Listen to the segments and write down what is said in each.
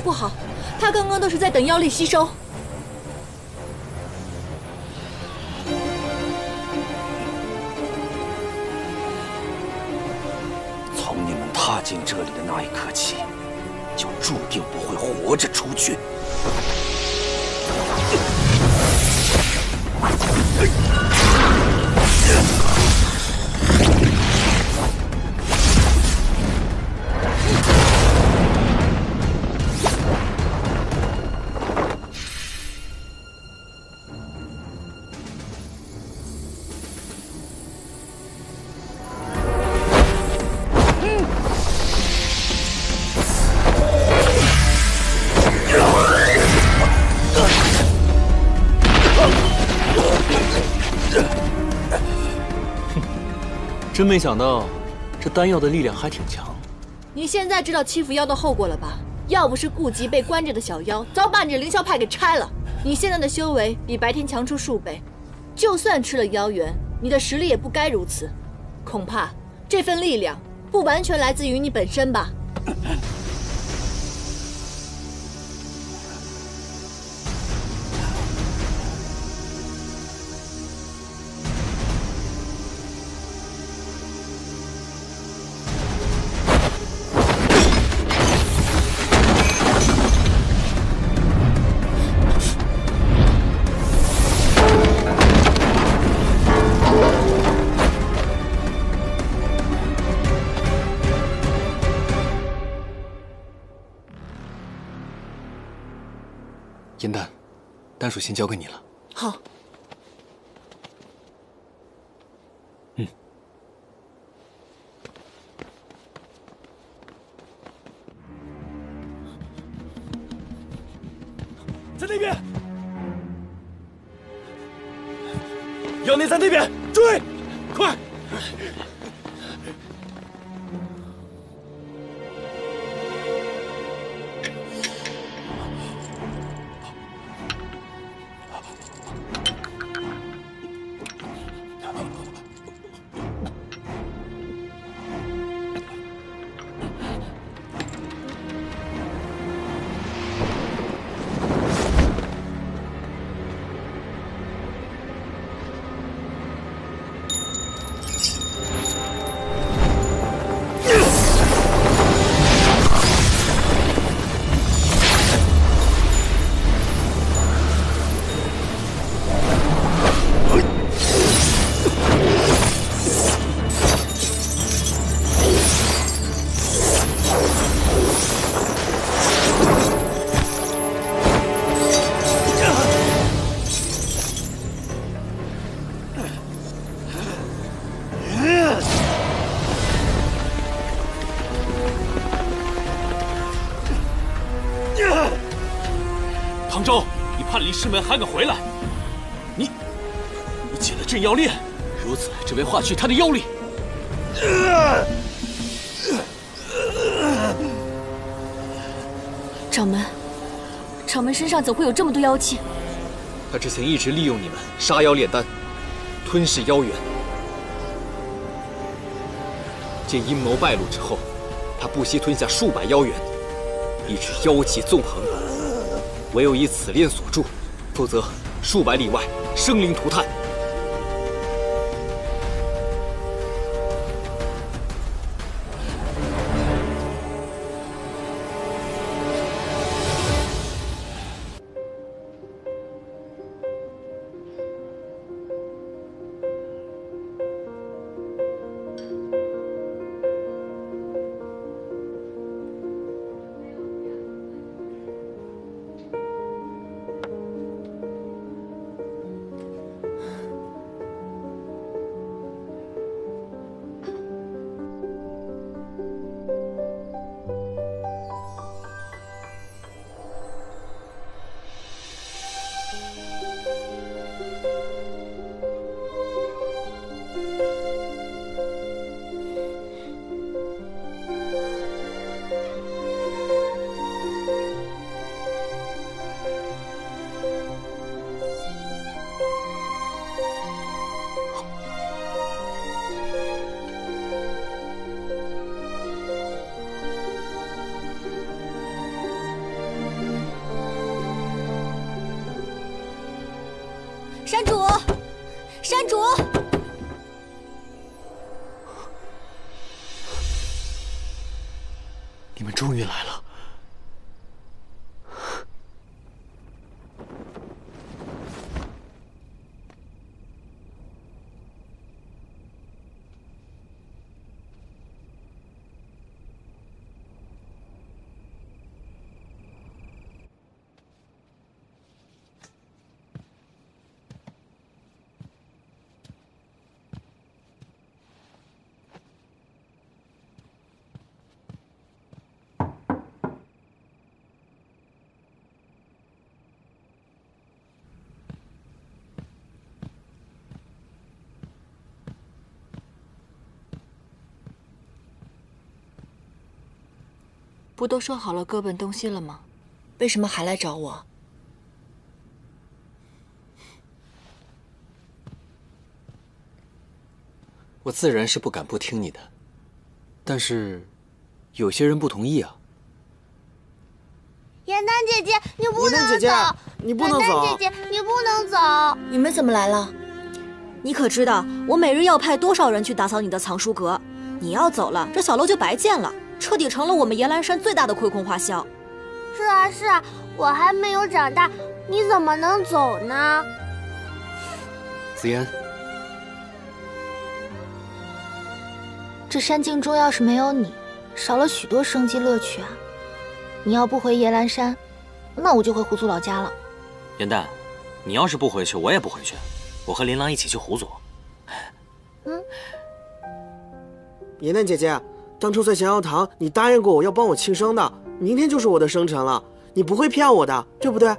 不好，他刚刚都是在等妖力吸收。从你们踏进这里的那一刻起，就注定不会活着出去。 真没想到，这丹药的力量还挺强。你现在知道欺负妖的后果了吧？要不是顾及被关着的小妖，早把你这凌霄派给拆了。你现在的修为比白天强出数倍，就算吃了妖元，你的实力也不该如此。恐怕这份力量不完全来自于你本身吧？银丹，丹属先交给你了。好。在那边，妖孽在那边，追，快！唐周，你叛离师门还敢回来？你解了镇妖链，如此只为化去他的妖力。掌门，掌门身上怎会有这么多妖气？他之前一直利用你们杀妖炼丹，吞噬妖元。见阴谋败露之后，他不惜吞下数百妖元，以致妖气纵横。唯有以此链锁住，否则数百里外生灵涂炭。山主，山主！你们终于来了。不都说好了各奔东西了吗？为什么还来找我？我自然是不敢不听你的，但是有些人不同意啊。严丹姐姐，你不能走！姐姐，你不能走！严丹姐姐，你不能走！你们怎么来了？你可知道我每日要派多少人去打扫你的藏书阁？你要走了，这小楼就白建了。 彻底成了我们延兰山最大的亏空花销。是啊是啊，我还没有长大，你怎么能走呢？紫嫣，这山境中要是没有你，少了许多生机乐趣啊。你要不回延兰山，那我就回狐族老家了。严丹，你要是不回去，我也不回去。我和琳琅一起去狐族。严丹姐姐。 当初在降妖堂，你答应过我要帮我庆生的，明天就是我的生辰了，你不会骗我的，对不对？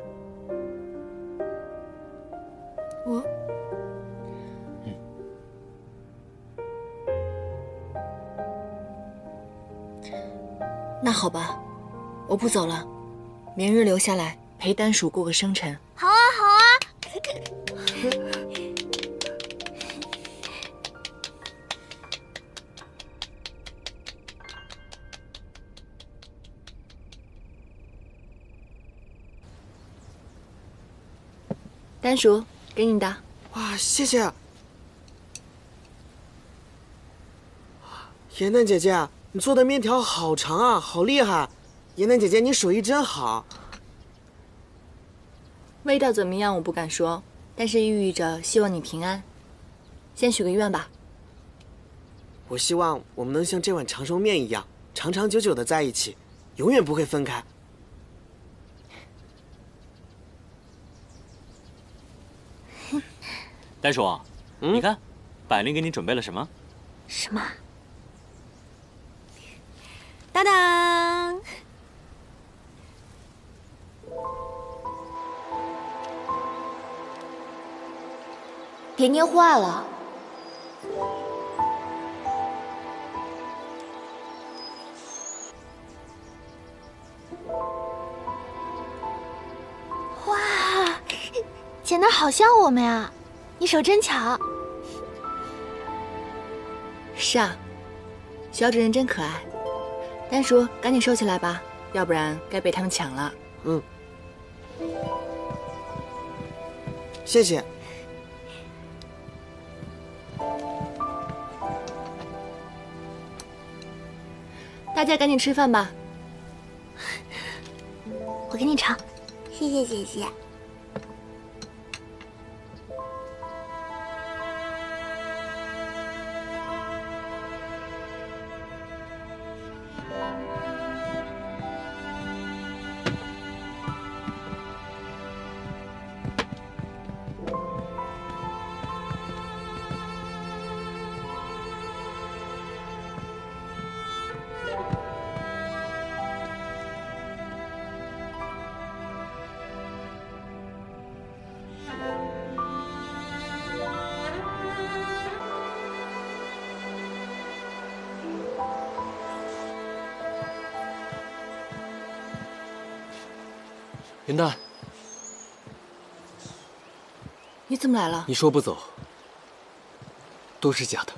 那好吧，我不走了，明日留下来陪丹鼠过个生辰。好啊，好啊。丹鼠，给你的。哇，谢谢。严丹姐姐，你做的面条好长啊，好厉害！严丹姐姐，你手艺真好。味道怎么样我不敢说，但是寓意着希望你平安。先许个愿吧。我希望我们能像这碗长寿面一样，长长久久的在一起，永远不会分开。 丹叔，你看，百灵给你准备了什么？什么？当当！别捏坏了。哇，剪得好像我们呀！ 你手真巧。是啊，小主人真可爱。丹叔，赶紧收起来吧，要不然该被他们抢了。嗯，谢谢。大家赶紧吃饭吧。我给你尝，谢谢姐姐。 云淡，你怎么来了？你说不走，都是假的。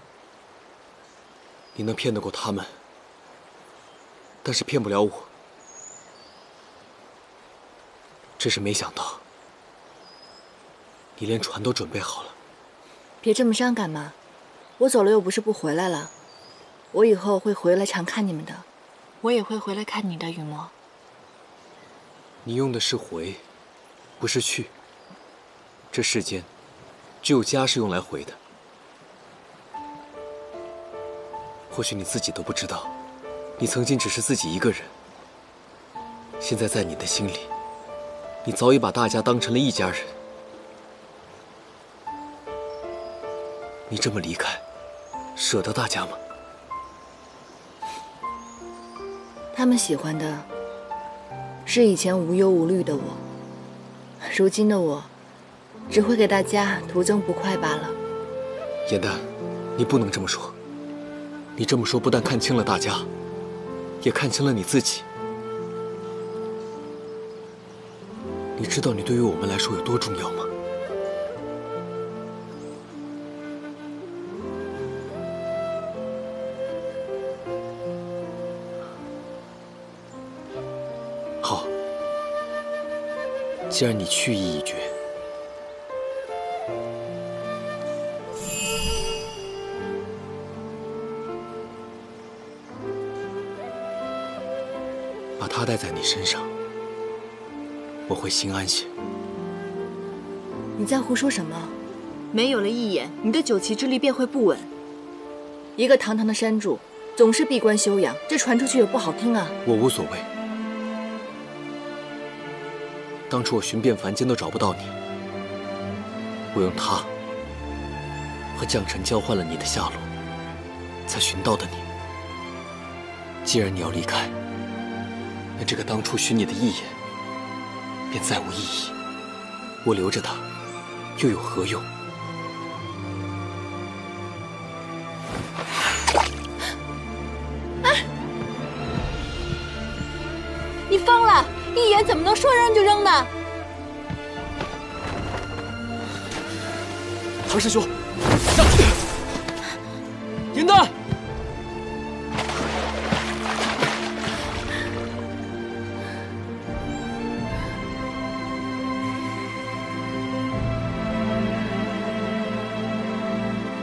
你能骗得过他们，但是骗不了我。只是没想到，你连船都准备好了。别这么伤感嘛，我走了又不是不回来了，我以后会回来常看你们的，我也会回来看你的，雨墨。你用的是回，不是去。这世间，只有家是用来回的。或许你自己都不知道，你曾经只是自己一个人，现在在你的心里，你早已把大家当成了一家人。你这么离开，舍得大家吗？他们喜欢的是以前无忧无虑的我，如今的我只会给大家徒增不快罢了。颜淡，你不能这么说。你这么说不但看清了大家，也看清了你自己。你知道你对于我们来说有多重要吗？好，既然你去意已决，把它带在你身上，我会心安些。你在胡说什么？没有了一眼，你的九旗之力便会不稳。一个堂堂的山主，总是闭关修养，这传出去也不好听啊。我无所谓。当初我寻遍凡间都找不到你，我用它和将臣交换了你的下落，才寻到的你。既然你要离开，那这个当初许你的一眼便再无意义。我留着它，又有何用？你疯了！一眼怎么能说扔就扔呢？唐师兄，上去！颜淡，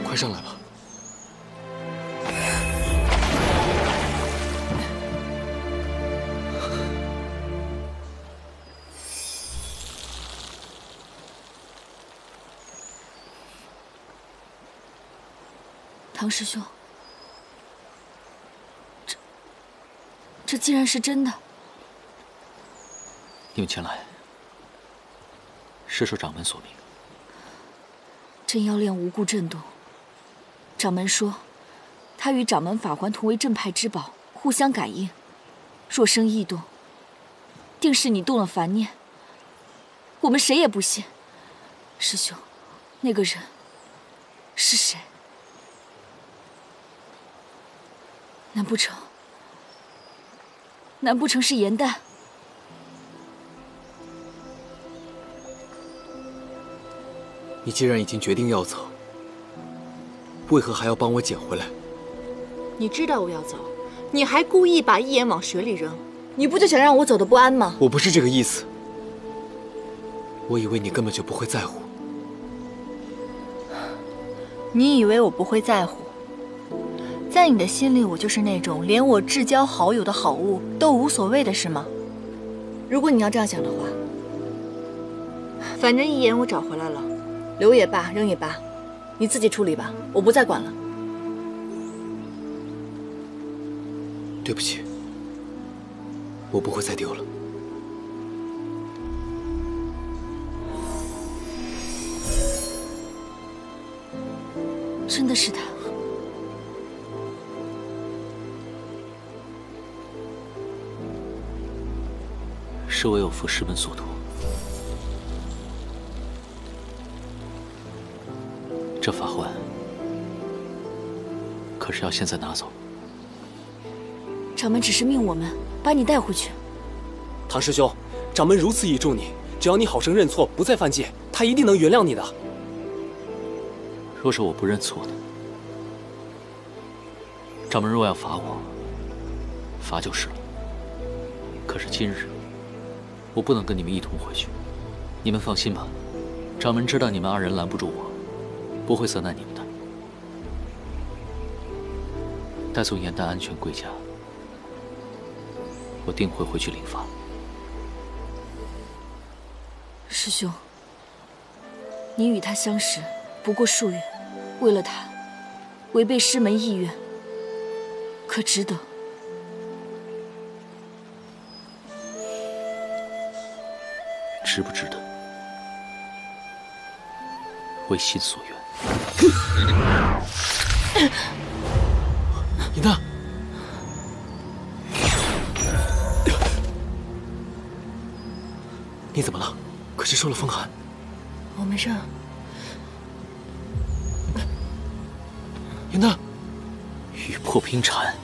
快上来吧。唐师兄，这竟然是真的！你们前来是受掌门所命。镇妖炼无故震动，掌门说，他与掌门法环同为镇派之宝，互相感应，若生异动，定是你动了凡念。我们谁也不信。师兄，那个人是谁？难不成是颜淡？你既然已经决定要走，为何还要帮我捡回来？你知道我要走，你还故意把一眼往水里扔，你不就想让我走得不安吗？我不是这个意思。我以为你根本就不会在乎。你以为我不会在乎？在你的心里，我就是那种连我至交好友的好物都无所谓的是吗？如果你要这样想的话，反正一眼我找回来了，留也罢，扔也罢，你自己处理吧，我不再管了。对不起，我不会再丢了。真的是他。是为我父师门所托。这法环可是要现在拿走。掌门只是命我们把你带回去。唐师兄，掌门如此倚重你，只要你好生认错，不再犯戒，他一定能原谅你的。若是我不认错呢？掌门若要罚我，罚就是了。可是今日，我不能跟你们一同回去。你们放心吧，掌门知道你们二人拦不住我，不会责难你们的。带走颜淡安全归家，我定会回去领罚。师兄，你与他相识不过数月，为了他，违背师门意愿，可值得？值不值得，为心所愿。颜淡，你怎么了？可是受了风寒。我没事。颜淡，玉破冰禅，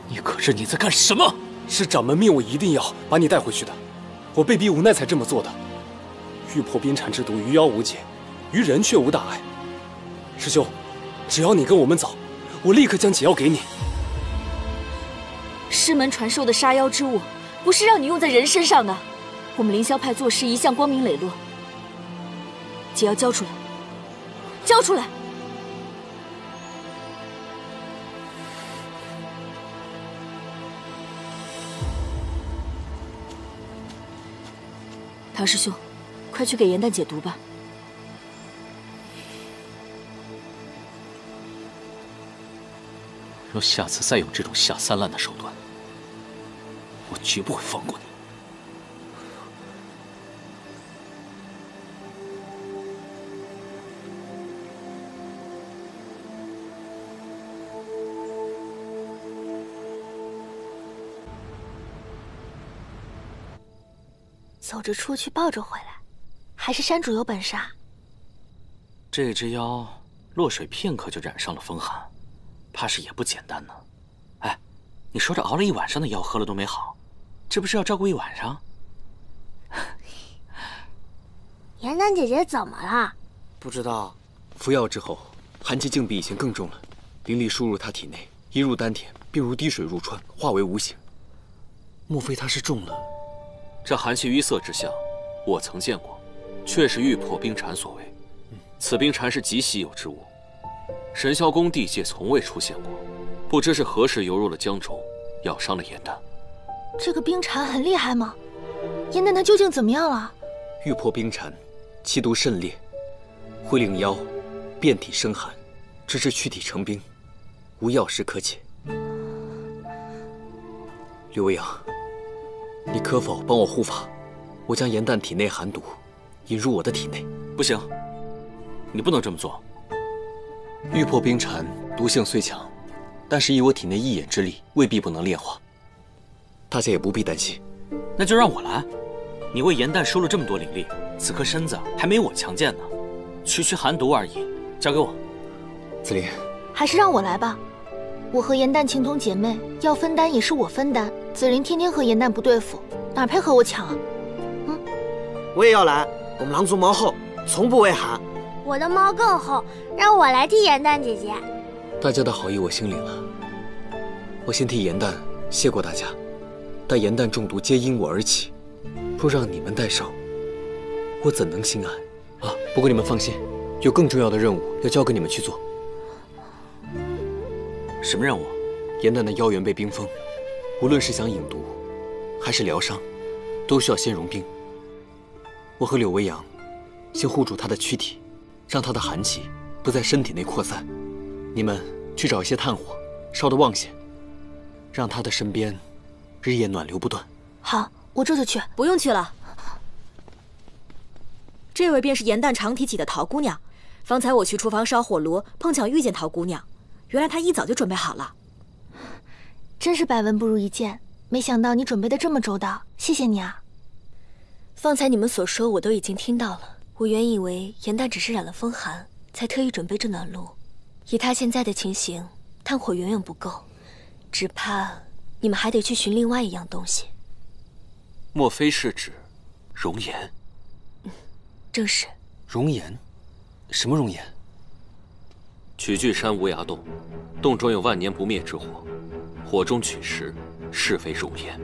你可知你在干什么？是掌门命我一定要把你带回去的，我被逼无奈才这么做的。玉破冰禅之毒于妖无解，于人却无大碍。师兄，只要你跟我们走，我立刻将解药给你。师门传授的杀妖之物，不是让你用在人身上的。我们凌霄派做事一向光明磊落，解药交出来，交出来！唐师兄，快去给颜淡解毒吧。若下次再有这种下三滥的手段，我绝不会放过你。走着出去，抱着回来，还是山主有本事啊！这只妖落水片刻就染上了风寒，怕是也不简单呢。哎，你说这熬了一晚上的药喝了都没好，这不是要照顾一晚上？颜淡姐姐怎么了？不知道。服药之后，寒气竟比以前更重了，灵力输入他体内，一入丹田，便如滴水入川，化为无形。莫非他是中了？这寒气淤塞之象，我曾见过，确是玉破冰禅所为。此冰禅是极稀有之物，神霄宫地界从未出现过，不知是何时游入了江中，咬伤了颜淡。这个冰禅很厉害吗？颜淡他究竟怎么样了？玉破冰禅，其毒甚烈，会令妖遍体生寒，直至躯体成冰，无药石可解。刘未央，你可否帮我护法？我将颜淡体内寒毒引入我的体内。不行，你不能这么做。玉破冰禅毒性虽强，但是以我体内一眼之力，未必不能炼化。大家也不必担心。那就让我来。你为颜淡输了这么多灵力，此刻身子还没我强健呢，区区寒毒而已，交给我。紫菱，还是让我来吧。我和颜淡情同姐妹，要分担也是我分担。紫菱天天和颜淡不对付，哪配和我抢啊？我也要来，我们狼族毛厚，从不畏寒。我的毛更厚，让我来替颜淡姐姐。大家的好意我心领了，我先替颜淡谢过大家。但颜淡中毒皆因我而起，若让你们代受，我怎能心安啊？不过你们放心，有更重要的任务要交给你们去做。什么任务？颜淡的妖元被冰封，无论是想引毒，还是疗伤，都需要先融冰。我和柳微阳先护住他的躯体，让他的寒气不在身体内扩散。你们去找一些炭火，烧得旺些，让他的身边日夜暖流不断。好，我这就去。不用去了。这位便是颜淡长提起的陶姑娘。方才我去厨房烧火炉，碰巧遇见陶姑娘。原来她一早就准备好了。真是百闻不如一见，没想到你准备的这么周到，谢谢你啊。方才你们所说我都已经听到了。我原以为颜淡只是染了风寒，才特意准备这暖炉。以她现在的情形，炭火远远不够，只怕你们还得去寻另外一样东西。莫非是指熔岩？正是。熔岩？什么熔岩？取巨山无崖洞，洞中有万年不灭之火，火中取石，是非熔岩。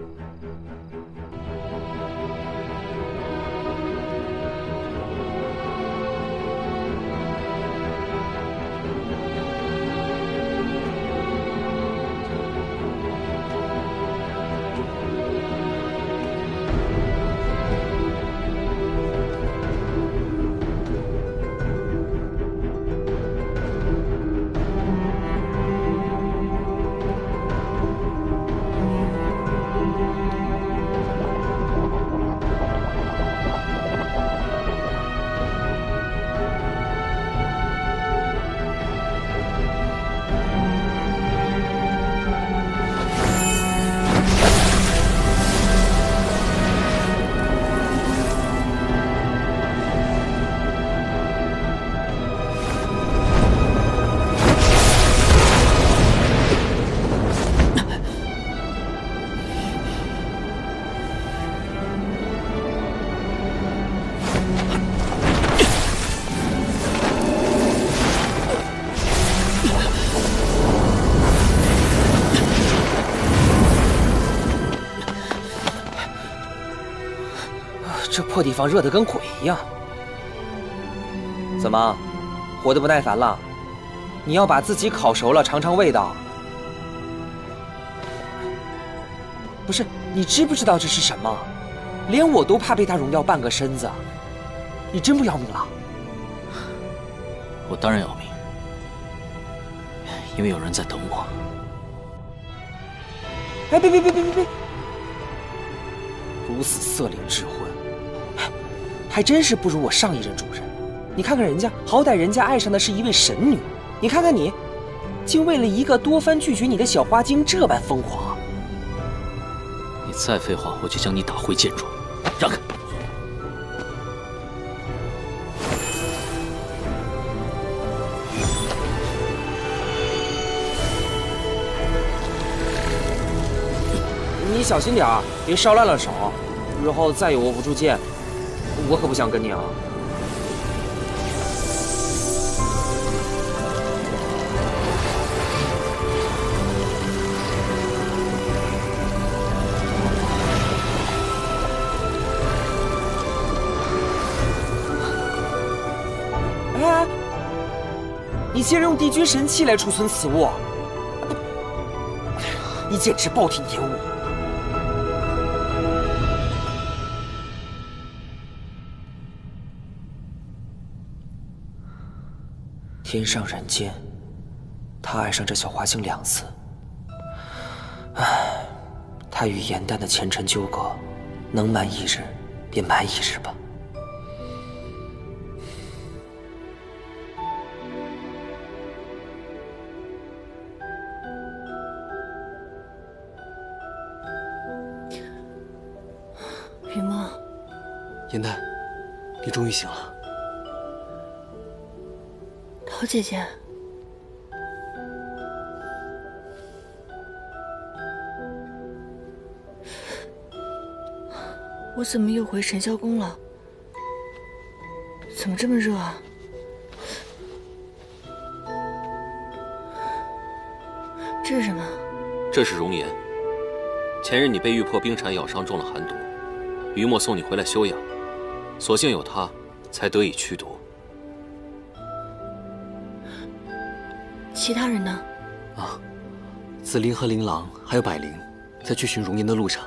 这破地方热得跟鬼一样。怎么，活得不耐烦了？你要把自己烤熟了尝尝味道。不是，你知不知道这是什么？连我都怕被他荣耀半个身子。你真不要命了？我当然要命，因为有人在等我。哎，别！如此色灵之婚，还真是不如我上一任主人。你看看人家，好歹人家爱上的是一位神女，你看看你，竟为了一个多番拒绝你的小花精这般疯狂。你再废话，我就将你打回剑庄。让开！你小心点儿，别烧烂了手。日后再有握不住剑，我可不想跟你啊。哎，你竟然用帝君神器来储存此物，你简直暴殄天物！天上人间，他爱上这小花精2次。唉，他与颜淡的前尘纠葛，能瞒一日便瞒一日吧。雨墨，颜淡，你终于醒了。桃姐姐，我怎么又回神霄宫了？怎么这么热啊？这是什么？这是熔岩。前日你被玉破冰蝉咬伤，中了寒毒，于墨送你回来休养，所幸有他，才得以驱毒。其他人呢？啊，紫菱和琳琅还有百灵，在去寻熔岩的路上。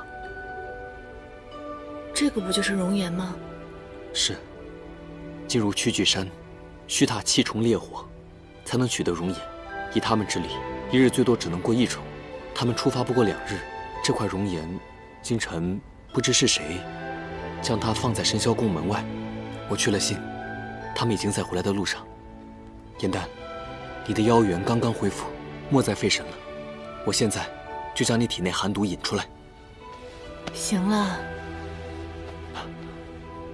这个不就是熔岩吗？是。进入屈巨山，需踏7重烈火，才能取得熔岩。以他们之力，一日最多只能过1重。他们出发不过2日，这块熔岩，今晨不知是谁，将它放在神霄宫门外。我去了信，他们已经在回来的路上。颜淡，你的妖元刚刚恢复，莫再费神了。我现在就将你体内寒毒引出来。行了，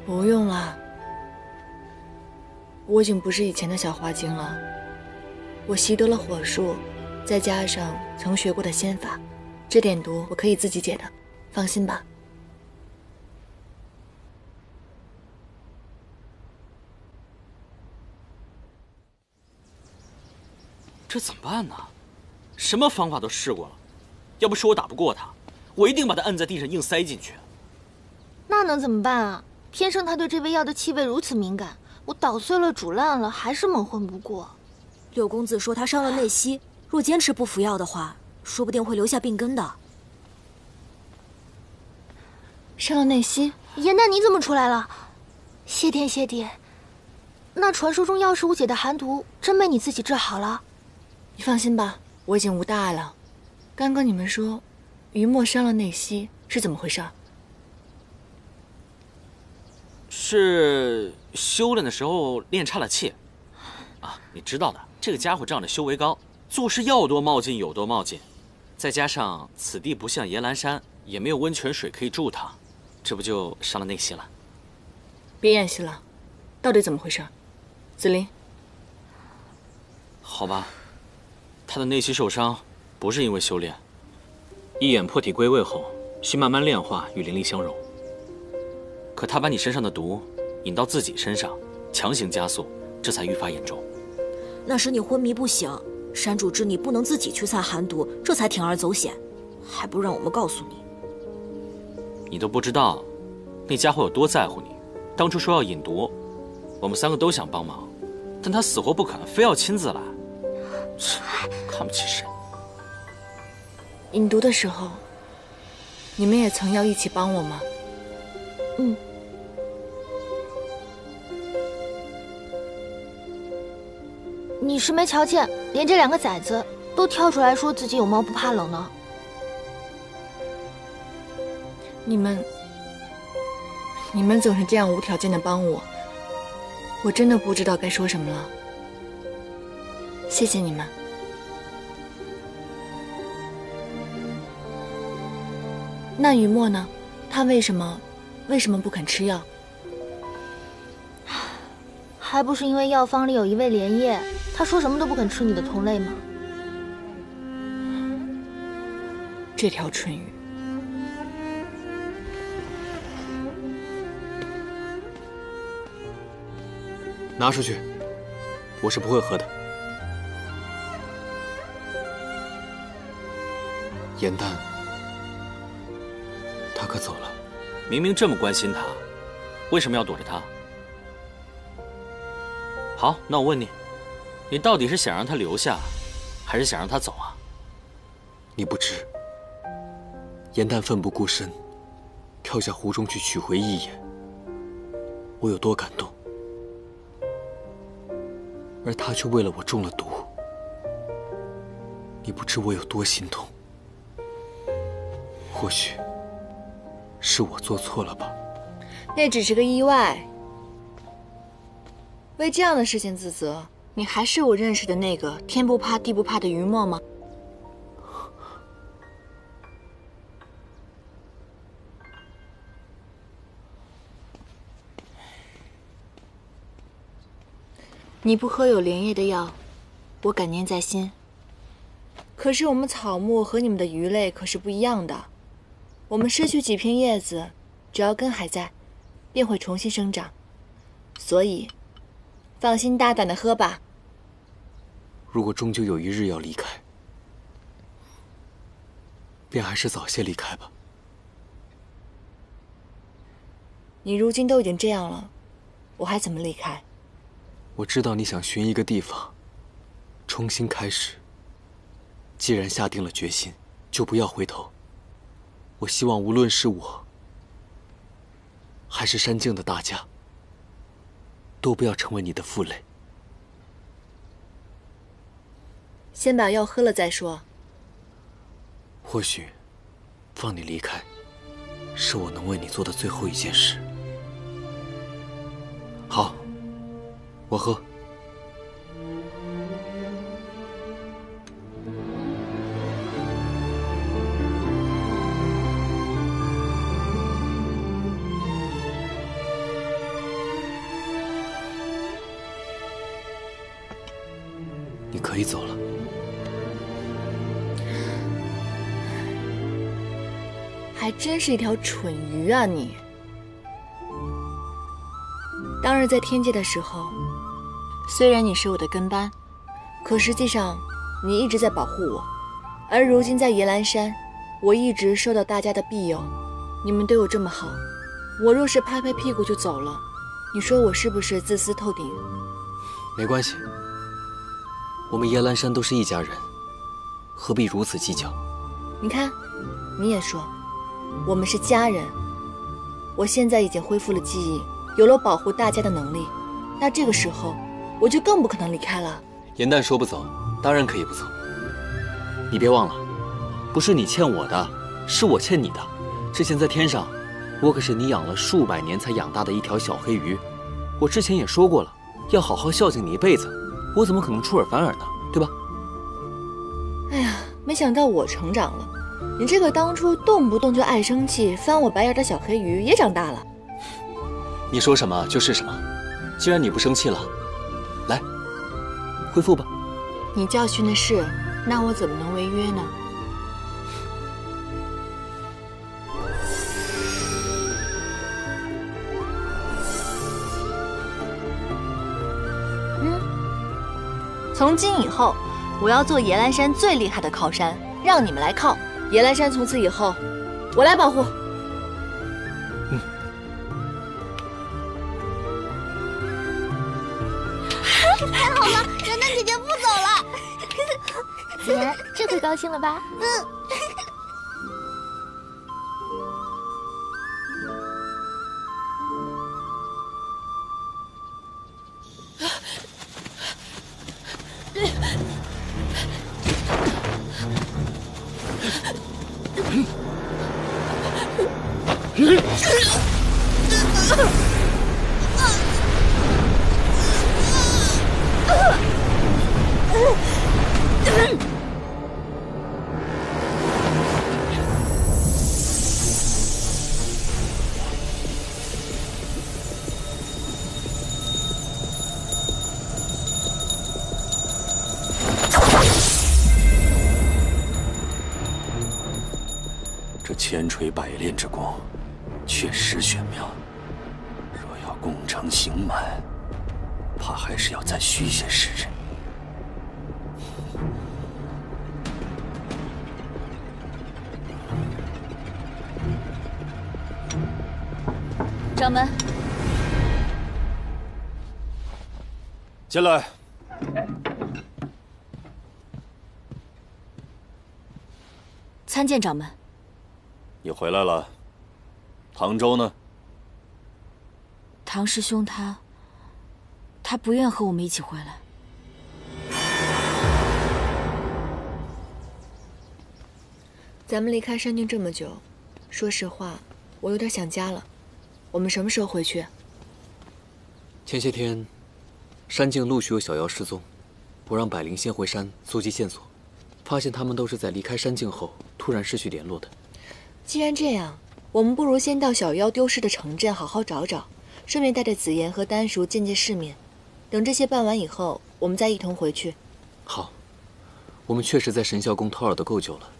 不用了。我已经不是以前的小花精了，我习得了火术，再加上曾学过的仙法，这点毒我可以自己解的，放心吧。这怎么办呢？什么方法都试过了，要不是我打不过他，我一定把他摁在地上硬塞进去。那能怎么办啊？天生他对这味药的气味如此敏感，我捣碎了煮烂了，还是蒙混不过。六公子说他伤了内息，若坚持不服药的话，说不定会留下病根的。伤了内息？颜淡，你怎么出来了？谢天谢地，那传说中药师无解的寒毒，真被你自己治好了？你放心吧，我已经无大碍了。刚刚你们说，于墨伤了内息，是怎么回事？是修炼的时候练差了气。啊，你知道的，这个家伙仗着修为高，做事要多冒进有多冒进。再加上此地不像岩兰山，也没有温泉水可以助他，这不就伤了内息了？别演戏了，到底怎么回事？紫菱，好吧，他的内息受伤不是因为修炼，一眼破体归位后，需慢慢炼化与灵力相融。可他把你身上的毒引到自己身上，强行加速，这才愈发严重。那时你昏迷不醒，山主知你不能自己驱散寒毒，这才铤而走险，还不让我们告诉你。你都不知道，那家伙有多在乎你。当初说要引毒，我们3个都想帮忙，但他死活不肯，非要亲自来。看不起谁？引毒的时候，你们也曾要一起帮我吗？嗯。你是没瞧见，连这2个崽子都跳出来说自己有猫不怕冷呢。你们总是这样无条件的帮我，我真的不知道该说什么了。谢谢你们。那雨墨呢？他为什么不肯吃药？还不是因为药方里有一味莲叶，他说什么都不肯吃你的同类吗？这条春雨。拿出去，我是不会喝的。严丹，他可走了。明明这么关心他，为什么要躲着他？好，那我问你，你到底是想让他留下，还是想让他走啊？你不知，严丹奋不顾身，跳下湖中去取回一眼，我有多感动。而他却为了我中了毒，你不知我有多心痛。或许是我做错了吧？那只是个意外。为这样的事情自责，你还是我认识的那个天不怕地不怕的于墨吗？你不喝有莲叶的药，我感念在心。可是我们草木和你们的鱼类可是不一样的，我们失去几片叶子，只要根还在，便会重新生长。所以，放心大胆的喝吧。如果终究有一日要离开，便还是早些离开吧。你如今都已经这样了，我还怎么离开？我知道你想寻一个地方，重新开始。既然下定了决心，就不要回头。我希望无论是我，还是山境的大家，都不要成为你的负累。先把药喝了再说。或许，放你离开，是我能为你做的最后一件事。好。我喝。你可以走了。还真是一条蠢鱼啊你！当日在天界的时候，虽然你是我的跟班，可实际上你一直在保护我。而如今在野兰山，我一直受到大家的庇佑，你们对我这么好，我若是拍拍屁股就走了，你说我是不是自私透顶？没关系，我们野兰山都是一家人，何必如此计较？你看，你也说，我们是家人。我现在已经恢复了记忆，有了保护大家的能力，那这个时候我就更不可能离开了。严旦说不走，当然可以不走。你别忘了，不是你欠我的，是我欠你的。之前在天上，我可是你养了数百年才养大的一条小黑鱼。我之前也说过了，要好好孝敬你一辈子。我怎么可能出尔反尔呢？对吧？哎呀，没想到我成长了，你这个当初动不动就爱生气、翻我白眼的小黑鱼也长大了。你说什么就是什么。既然你不生气了，来，恢复吧。你教训的是，那我怎么能违约呢？从今以后，我要做野兰山最厉害的靠山，让你们来靠。野兰山从此以后，我来保护。子言，这回高兴了吧？这千锤百炼之功，确实玄妙。若要功成形满，怕还是要再需些时日。掌门，进来。参见掌门。你回来了。唐周呢？唐师兄他不愿和我们一起回来。咱们离开山境这么久，说实话，我有点想家了。我们什么时候回去？前些天，山境陆续有小妖失踪，我让百灵先回山搜集线索，发现他们都是在离开山境后突然失去联络的。既然这样，我们不如先到小妖丢失的城镇好好找找，顺便带着紫妍和丹叔见见世面。等这些办完以后，我们再一同回去。好，我们确实在神霄宫偷耳得够久了，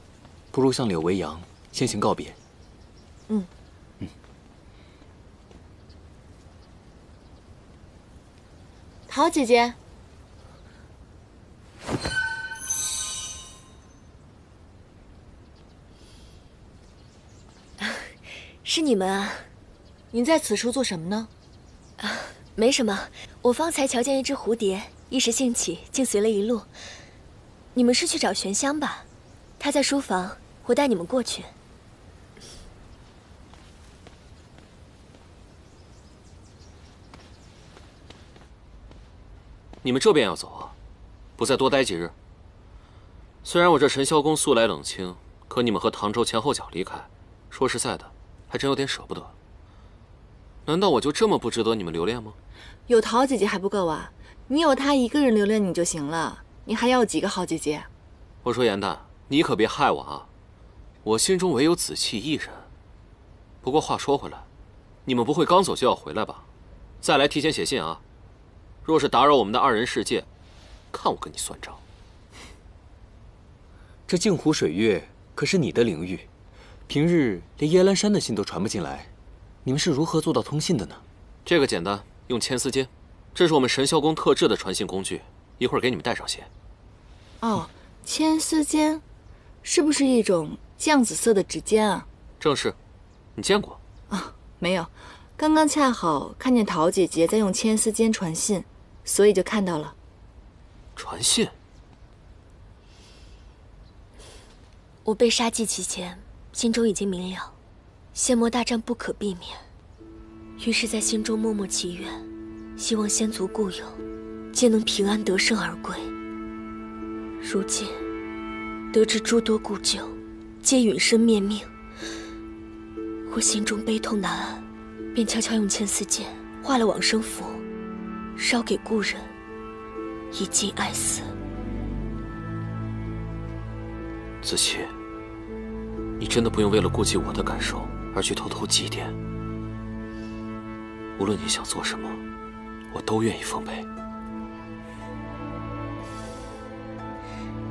不如向柳维阳先行告别。好，姐姐。是你们啊？你在此处做什么呢？没什么，我方才瞧见一只蝴蝶，一时兴起，竟随了一路。你们是去找玄香吧？他在书房，我带你们过去。你们这边要走啊？不再多待几日？虽然我这神霄宫素来冷清，可你们和唐州前后脚离开，说实在的，还真有点舍不得。难道我就这么不值得你们留恋吗？有陶姐姐还不够啊？你有她一个人留恋你就行了，你还要几个好姐姐？我说严旦，你可别害我啊！我心中唯有子期一人。不过话说回来，你们不会刚走就要回来吧？再来提前写信啊！若是打扰我们的二人世界，看我跟你算账。这镜湖水月可是你的领域，平日连耶兰山的信都传不进来，你们是如何做到通信的呢？这个简单，用千丝笺，这是我们神霄宫特制的传信工具，一会儿给你们带上些。哦，千丝笺，是不是一种绛紫色的指尖啊？正是，你见过？啊，没有，刚刚恰好看见陶姐姐在用千丝笺传信，所以就看到了。传信？我被杀祭旗前，心中已经明了，仙魔大战不可避免，于是，在心中默默祈愿，希望仙族故友皆能平安得胜而归。如今得知诸多故旧皆殒身灭命，我心中悲痛难安，便悄悄用千丝笺画了往生符，烧给故人，以尽哀思。子期，你真的不用为了顾及我的感受而去偷偷祭奠。无论你想做什么，我都愿意奉陪。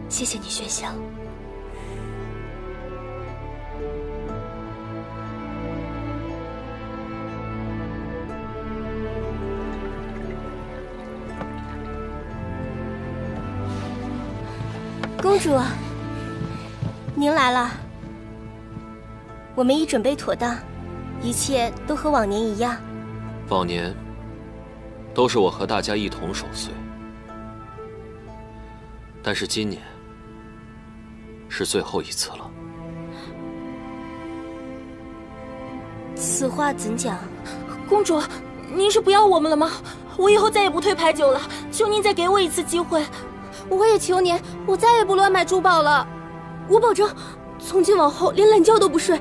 谢谢你，玄香。公主，您来了。我们已准备妥当，一切都和往年一样。往年都是我和大家一同守岁，但是今年是最后一次了。此话怎讲？公主，您是不要我们了吗？我以后再也不推牌九了，求您再给我一次机会。我也求您，我再也不乱买珠宝了。我保证，从今往后连懒觉都不睡，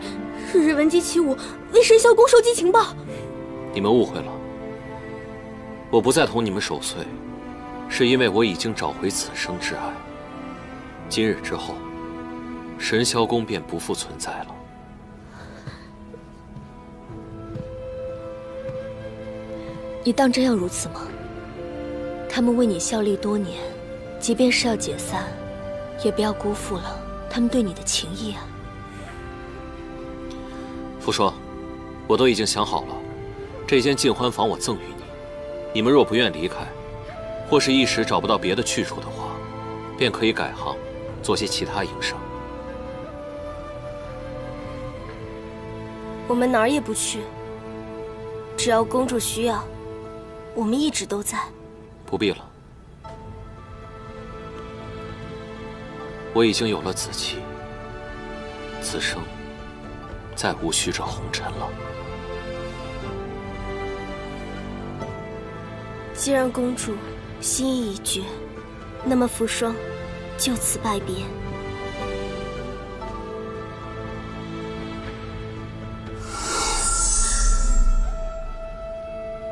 日日闻鸡起舞，为神霄宫收集情报。你们误会了，我不再同你们守岁，是因为我已经找回此生挚爱。今日之后，神霄宫便不复存在了。你当真要如此吗？他们为你效力多年，即便是要解散，也不要辜负了他们对你的情谊啊。傅说，我都已经想好了，这间尽欢房我赠予你。你们若不愿离开，或是一时找不到别的去处的话，便可以改行，做些其他营生。我们哪儿也不去，只要公主需要，我们一直都在。不必了，我已经有了子妻，此生再无需这红尘了。既然公主心意已决，那么扶霜就此拜别。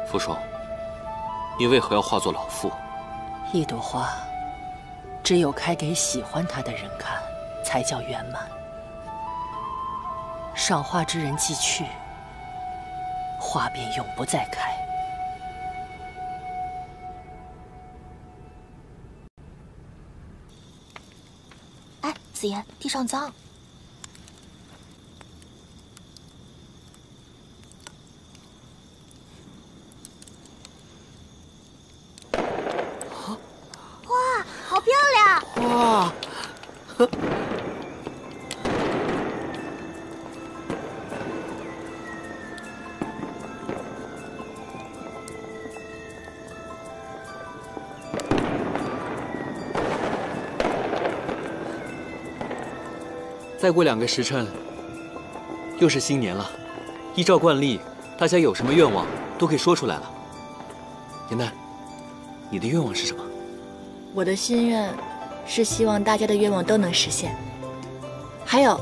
扶霜，你为何要化作老妇？一朵花，只有开给喜欢它的人看，才叫圆满。赏花之人既去，花便永不再开。哎，紫妍，地上脏。哇，好漂亮！哇，再过2个时辰，又是新年了。依照惯例，大家有什么愿望都可以说出来了。颜淡，你的愿望是什么？我的心愿是希望大家的愿望都能实现。还有，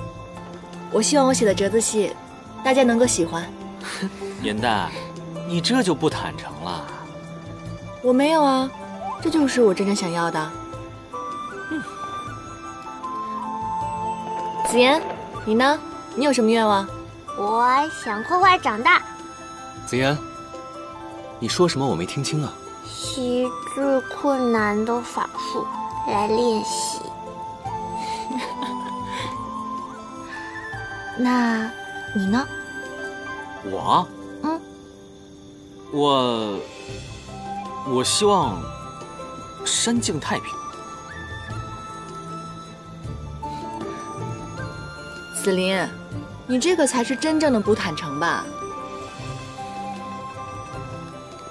我希望我写的折子戏，大家能够喜欢。颜淡，你这就不坦诚了。我没有啊，这就是我真正想要的。紫妍，你呢？你有什么愿望？我想快快长大。紫妍，你说什么我没听清啊？习最困难的法术来练习。那你呢？我？我希望山境太平。紫菱，你这个才是真正的不坦诚吧？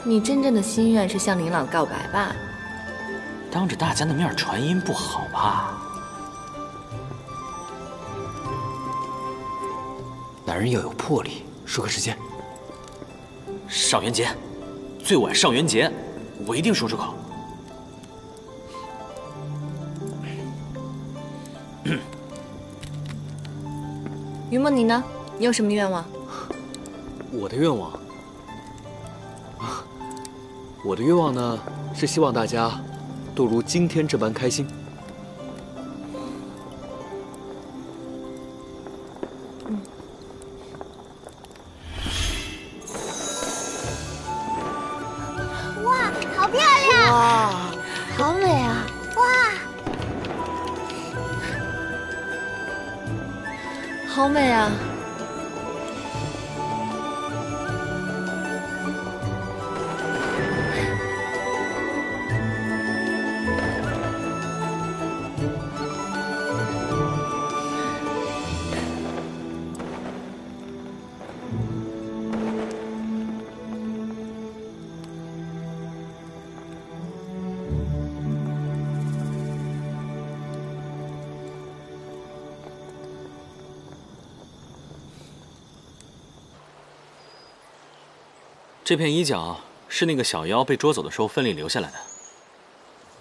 你真正的心愿是向林老告白吧？当着大家的面传音不好吧？男人要有魄力，说个时间。上元节，最晚上元节，我一定说出口。云梦，你呢？你有什么愿望？我的愿望，我的愿望呢，是希望大家都如今天这般开心。哇，好漂亮！哇，好美啊！哇，好美啊！这片衣角是那个小妖被捉走的时候分里留下来的。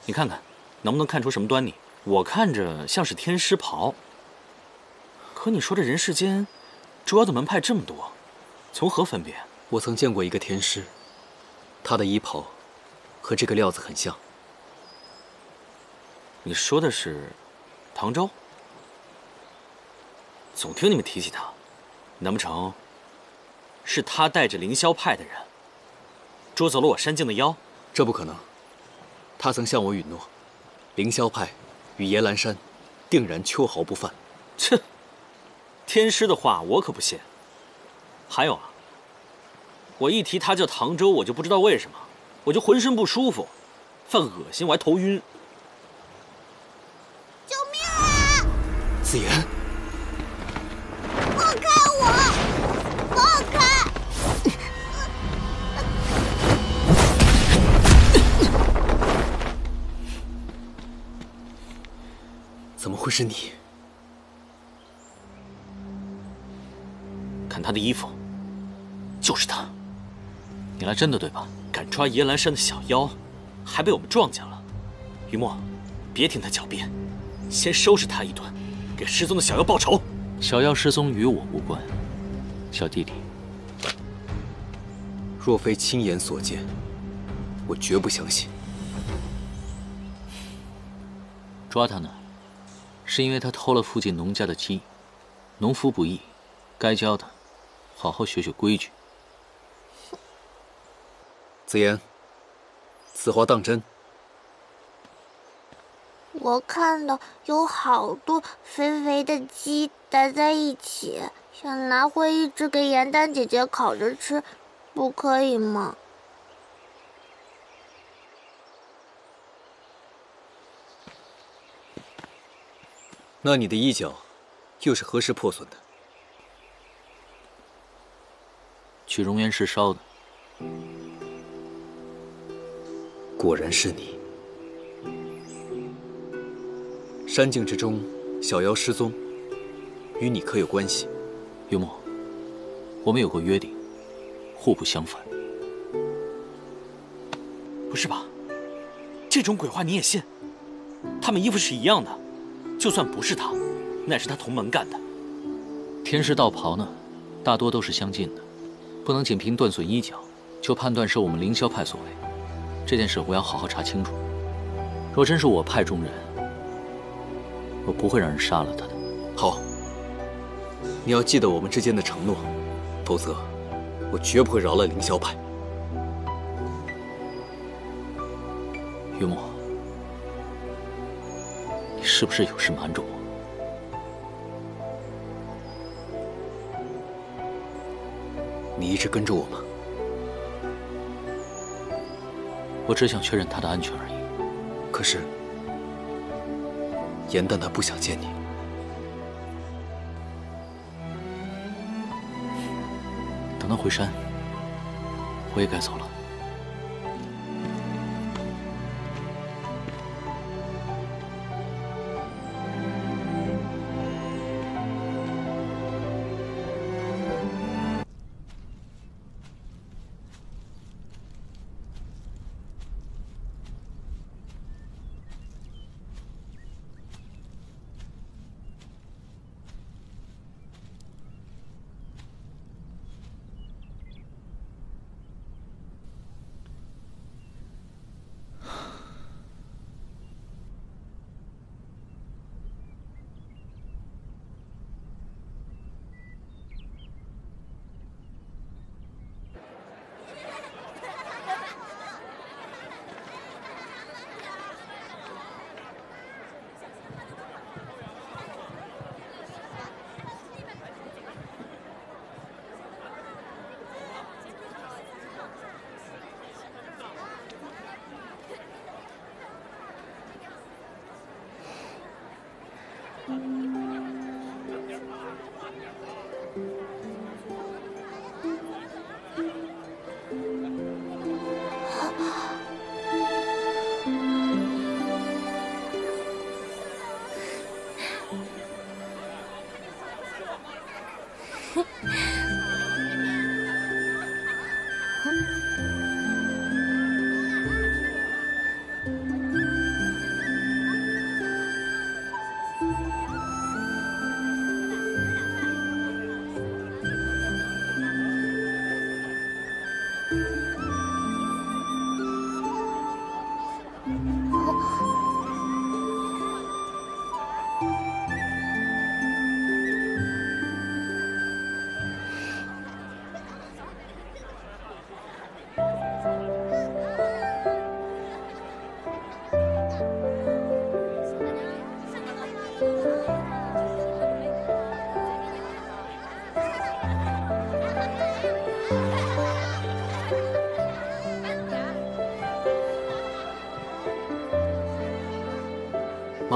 你看看，能不能看出什么端倪？我看着像是天师袍。可你说这人世间捉妖的门派这么多，从何分辨？我曾见过一个天师，他的衣袍和这个料子很像。你说的是唐周？总听你们提起他，难不成是他带着凌霄派的人捉走了我山境的妖？这不可能，他曾向我允诺，凌霄派与耶兰山定然秋毫不犯。切，天师的话我可不信。还有啊，我一提他叫唐周，我就不知道为什么，我就浑身不舒服，犯恶心，我还头晕。救命啊！紫妍，放开我！放开！怎么会是你？看他的衣服，就是他。你来真的对吧？敢抓耶兰山的小妖，还被我们撞见了。于墨，别听他狡辩，先收拾他一顿，给失踪的小妖报仇。小妖失踪与我无关，小弟弟。若非亲眼所见，我绝不相信。抓他呢，是因为他偷了附近农家的鸡，农夫不义，该教他好好学学规矩。紫妍，此话当真？我看到有好多肥肥的鸡待在一起，想拿回一只给严丹姐姐烤着吃，不可以吗？那你的衣角又是何时破损的？去熔岩石烧的。果然是你。山境之中，小妖失踪，与你可有关系？于墨，我们有过约定，互不相犯。不是吧？这种鬼话你也信？他们衣服是一样的，就算不是他，那也是他同门干的。天师道袍呢，大多都是相近的，不能仅凭断损衣角就判断是我们凌霄派所为。这件事我要好好查清楚。若真是我派中人，我不会让人杀了他的。好，你要记得我们之间的承诺，否则我绝不会饶了凌霄派。于墨，你是不是有事瞒着我？你一直跟着我吗？我只想确认他的安全而已。可是，严丹他不想见你。等他回山，我也该走了。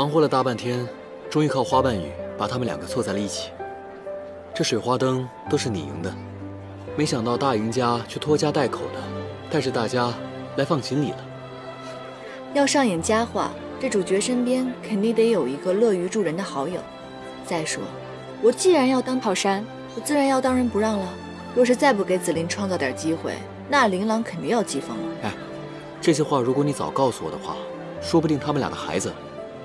忙活了大半天，终于靠花瓣雨把他们两个凑在了一起。这水花灯都是你赢的，没想到大赢家却拖家带口的带着大家来放锦鲤了。要上演佳话，这主角身边肯定得有一个乐于助人的好友。再说，我既然要当靠山，我自然要当仁不让了。若是再不给紫菱创造点机会，那琳琅肯定要急疯了。哎，这些话如果你早告诉我的话，说不定他们俩的孩子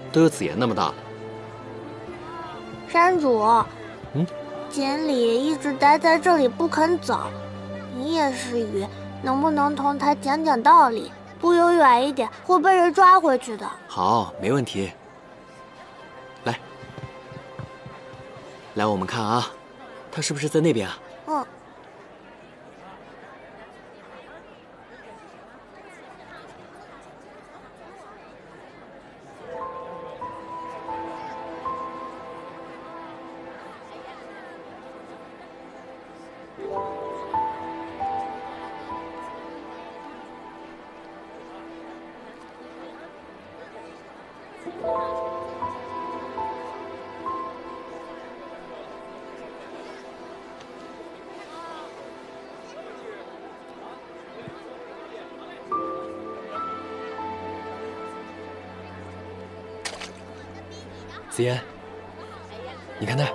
都有紫妍那么大了。山主，锦鲤一直待在这里不肯走，你也是鱼，能不能同他讲讲道理？不游远一点，会被人抓回去的。好，没问题。来，我们看啊，他是不是在那边啊？紫妍，你看那儿。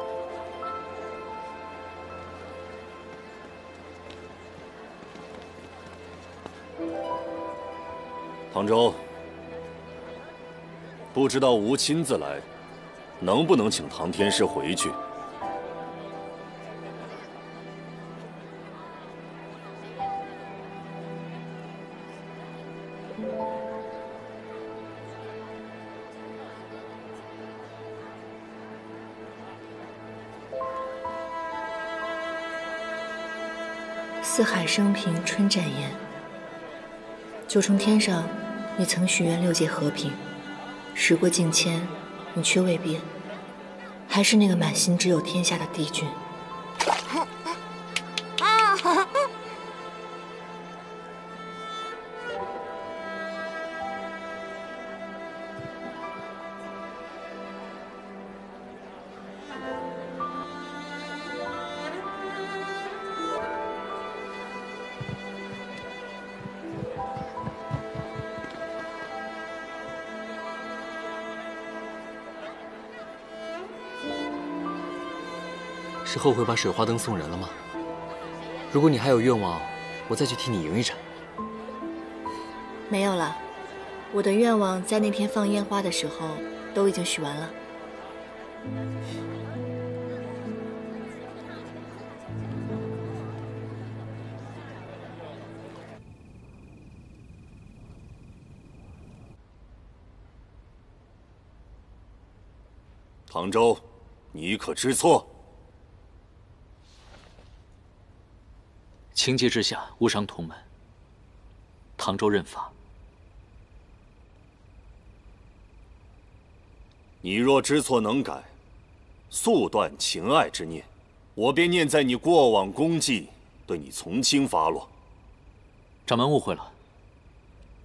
唐周，不知道吾亲自来，能不能请唐天师回去？四海升平春展颜，九重天上，你曾许愿六界和平，时过境迁，你却未变，还是那个满心只有天下的帝君。是后悔把水花灯送人了吗？如果你还有愿望，我再去替你赢一场。没有了，我的愿望在那天放烟花的时候都已经许完了。唐周，你可知错？情急之下，误伤同门。唐周认罚。你若知错能改，速断情爱之念，我便念在你过往功绩，对你从轻发落。掌门误会了，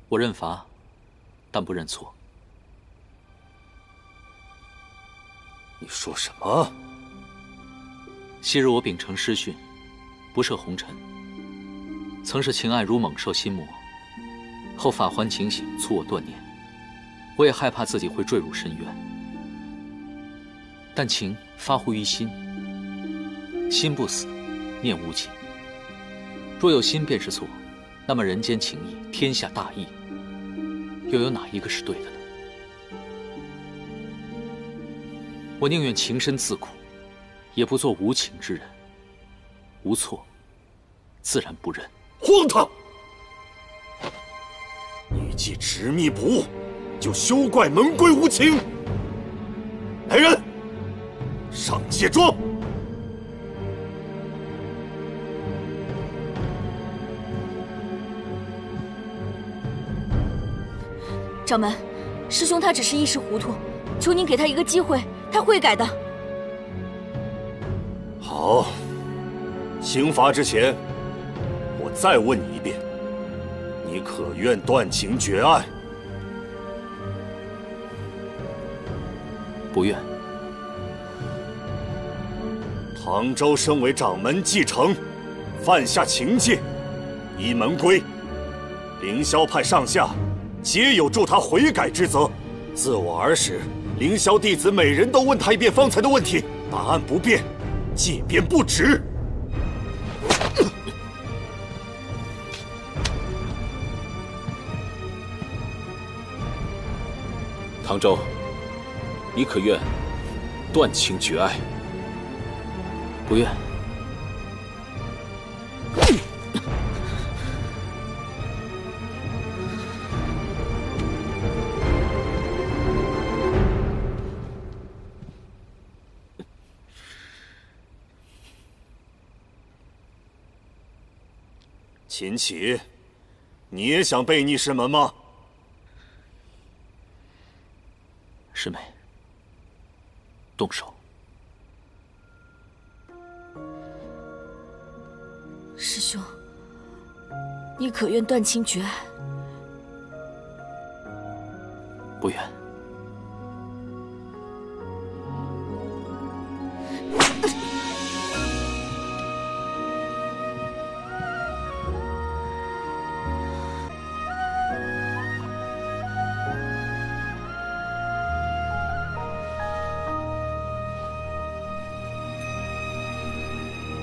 我认罚，但不认错。你说什么？昔日我秉承师训，不涉红尘。曾是情爱如猛兽心魔，后法环警醒促我断念，我也害怕自己会坠入深渊。但情发乎于心，心不死，念无尽。若有心便是错，那么人间情义、天下大义，又有哪一个是对的呢？我宁愿情深自苦，也不做无情之人。无错，自然不认。荒唐！你既执迷不悟，就休怪门规无情。来人，上界庄。掌门，师兄他只是一时糊涂，求您给他一个机会，他会改的。好，刑罚之前，我再问你一遍，你可愿断情绝爱？不愿。唐州身为掌门继承，犯下情戒，依门规，凌霄派上下皆有助他悔改之责。自我儿时，凌霄弟子每人都问他一遍方才的问题，答案不变，戒便不止。唐周，你可愿断情绝爱？不愿。秦启，你也想背逆师门吗？师妹，动手。师兄，你可愿断情绝爱？不愿。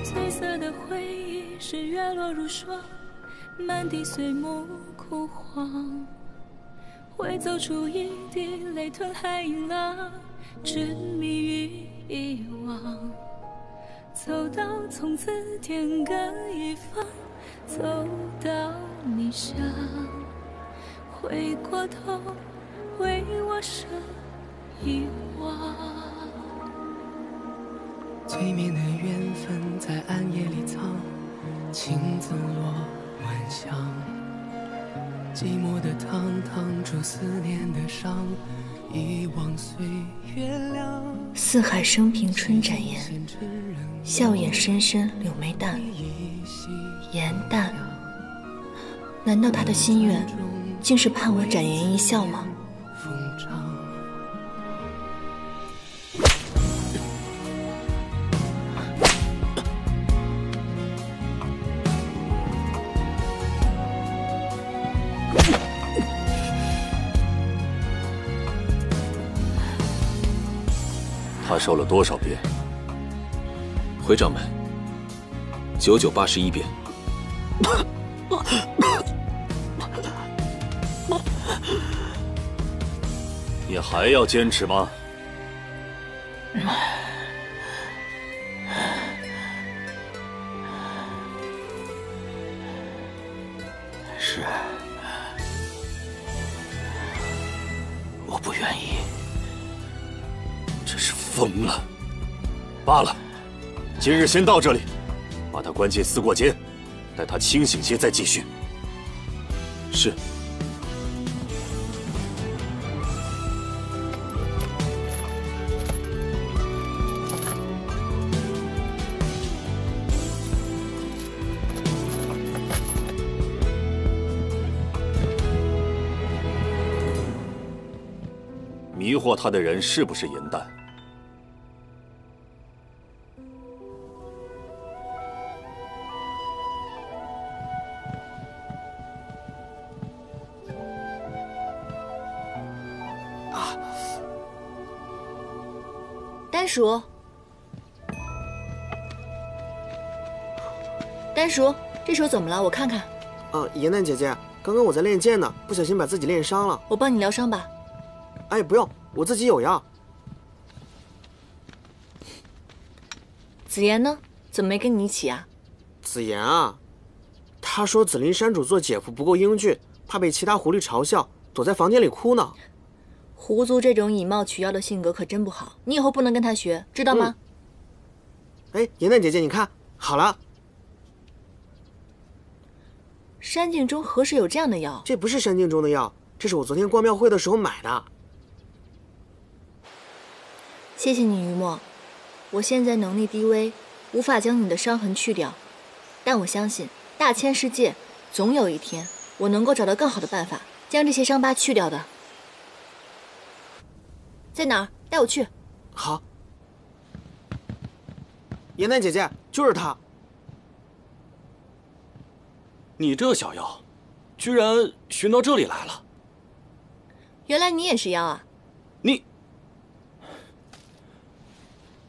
褪色的回忆是月落如霜，满地碎木枯黄。会走出一滴泪吞海银浪，执迷于遗忘。走到从此天各一方，走到你乡，回过头为我生遗忘。催眠的缘分在暗夜里藏，情字落晚香。寂寞的汤烫出思念的伤，遗忘岁月凉。四海升平春展颜，笑眼深深柳眉淡。颜淡，难道他的心愿竟是盼我展颜一笑吗？他受了多少鞭？回掌门，9981鞭。你还要坚持吗？是，我不愿意。这是疯了。罢了，今日先到这里，把他关进思过间，待他清醒些再继续。是。迷惑他的人是不是颜淡？丹叔，丹叔，这手怎么了？我看看。颜淡姐姐，刚刚我在练剑呢，不小心把自己练伤了。我帮你疗伤吧。哎，不用，我自己有药。紫妍呢？怎么没跟你一起啊？紫妍啊，她说紫菱山主做姐夫不够英俊，怕被其他狐狸嘲笑，躲在房间里哭呢。狐族这种以貌取药的性格可真不好，你以后不能跟他学，知道吗？哎，颜淡姐姐，你看好了。山境中何时有这样的药？这不是山境中的药，这是我昨天逛庙会的时候买的。谢谢你，于墨。我现在能力低微，无法将你的伤痕去掉，但我相信大千世界总有一天，我能够找到更好的办法，将这些伤疤去掉的。在哪儿？带我去。好。严丹姐姐，就是他。你这小妖，居然寻到这里来了。原来你也是妖啊！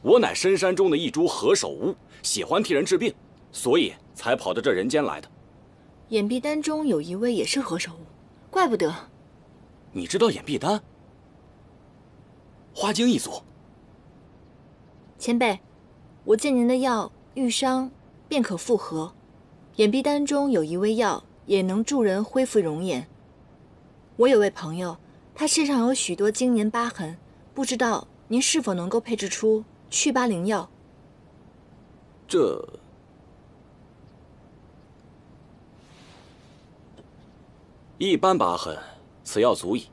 我乃深山中的一株何首乌，喜欢替人治病，所以才跑到这人间来的。眼壁丹中有一位也是何首乌，怪不得。你知道眼壁丹？花精一族。前辈，我见您的药遇伤便可复合，眼壁丹中有一味药也能助人恢复容颜。我有位朋友，他身上有许多经年疤痕，不知道您是否能够配制出祛疤灵药？这一般疤痕，此药足矣。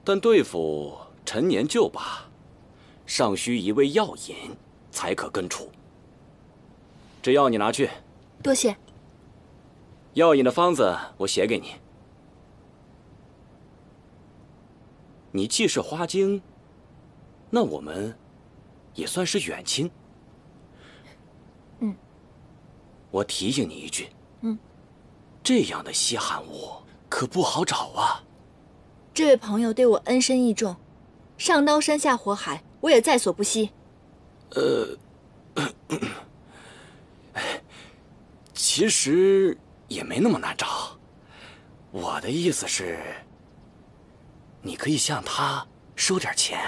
但对付陈年旧疤，尚需一味药引才可根除。这药你拿去。多谢。药引的方子我写给你。你既是花精，那我们也算是远亲。我提醒你一句，这样的稀罕物可不好找啊。这位朋友对我恩深义重，上刀山下火海，我也在所不惜。其实也没那么难找。我的意思是，你可以向他收点钱。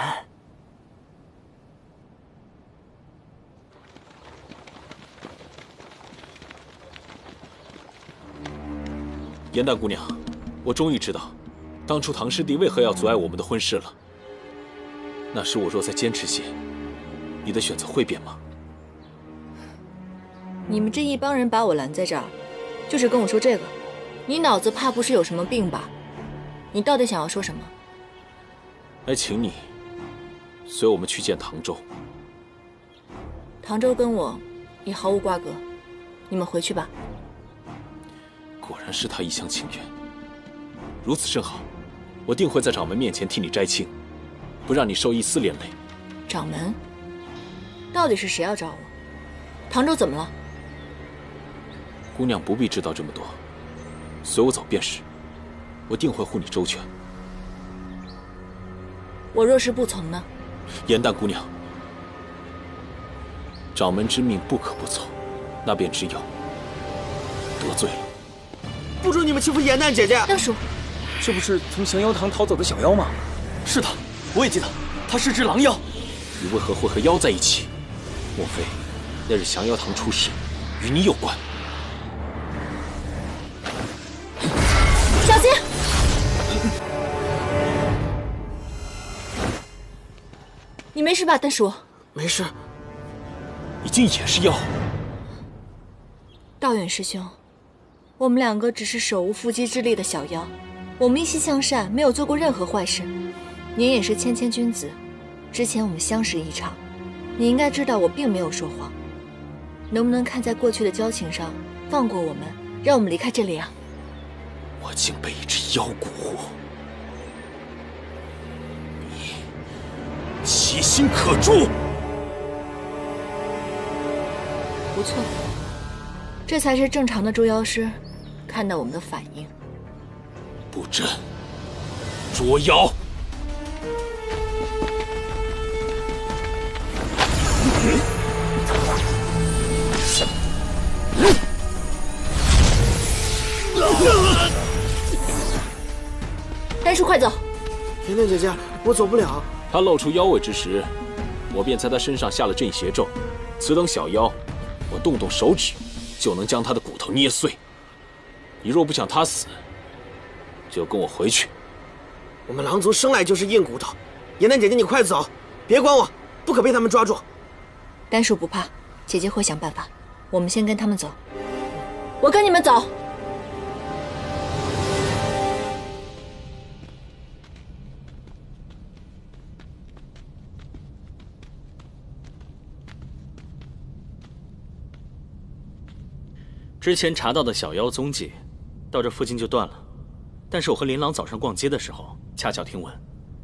严淡姑娘，我终于知道，当初唐师弟为何要阻碍我们的婚事了。那时我若再坚持些，你的选择会变吗？你们这一帮人把我拦在这儿，就是跟我说这个？你脑子怕不是有什么病吧？你到底想要说什么？来请你随我们去见唐周。唐周跟我也毫无瓜葛，你们回去吧。果然是他一厢情愿。如此甚好，我定会在掌门面前替你摘清，不让你受一丝连累。掌门？到底是谁要找我？唐周怎么了？姑娘不必知道这么多，随我走便是。我定会护你周全。我若是不从呢？严淡姑娘，掌门之命不可不从，那便只有得罪了。不准你们欺负严淡姐姐！大叔，这不是从降妖堂逃走的小妖吗？是他，我也记得，他是只狼妖。你为何会和妖在一起？莫非那日降妖堂出事，与你有关？小心！你没事吧，丹叔？没事。你竟也是妖？道远师兄，我们两个只是手无缚鸡之力的小妖，我们一心向善，没有做过任何坏事。您也是谦谦君子，之前我们相识一场，你应该知道我并没有说谎。能不能看在过去的交情上，放过我们，让我们离开这里啊？我竟被一只妖蛊惑，你其心可诛。不错，这才是正常的捉妖师看到我们的反应。布阵，捉妖。丹叔，快走！甜甜姐姐，我走不了。他露出妖味之时，我便在他身上下了镇邪咒。此等小妖，我动动手指就能将他的骨头捏碎。你若不想他死，就跟我回去。我们狼族生来就是硬骨头。严丹姐姐，你快走，别管我，不可被他们抓住。丹叔不怕，姐姐会想办法。我们先跟他们走。我跟你们走。之前查到的小妖踪迹，到这附近就断了。但是我和琳琅早上逛街的时候，恰巧听闻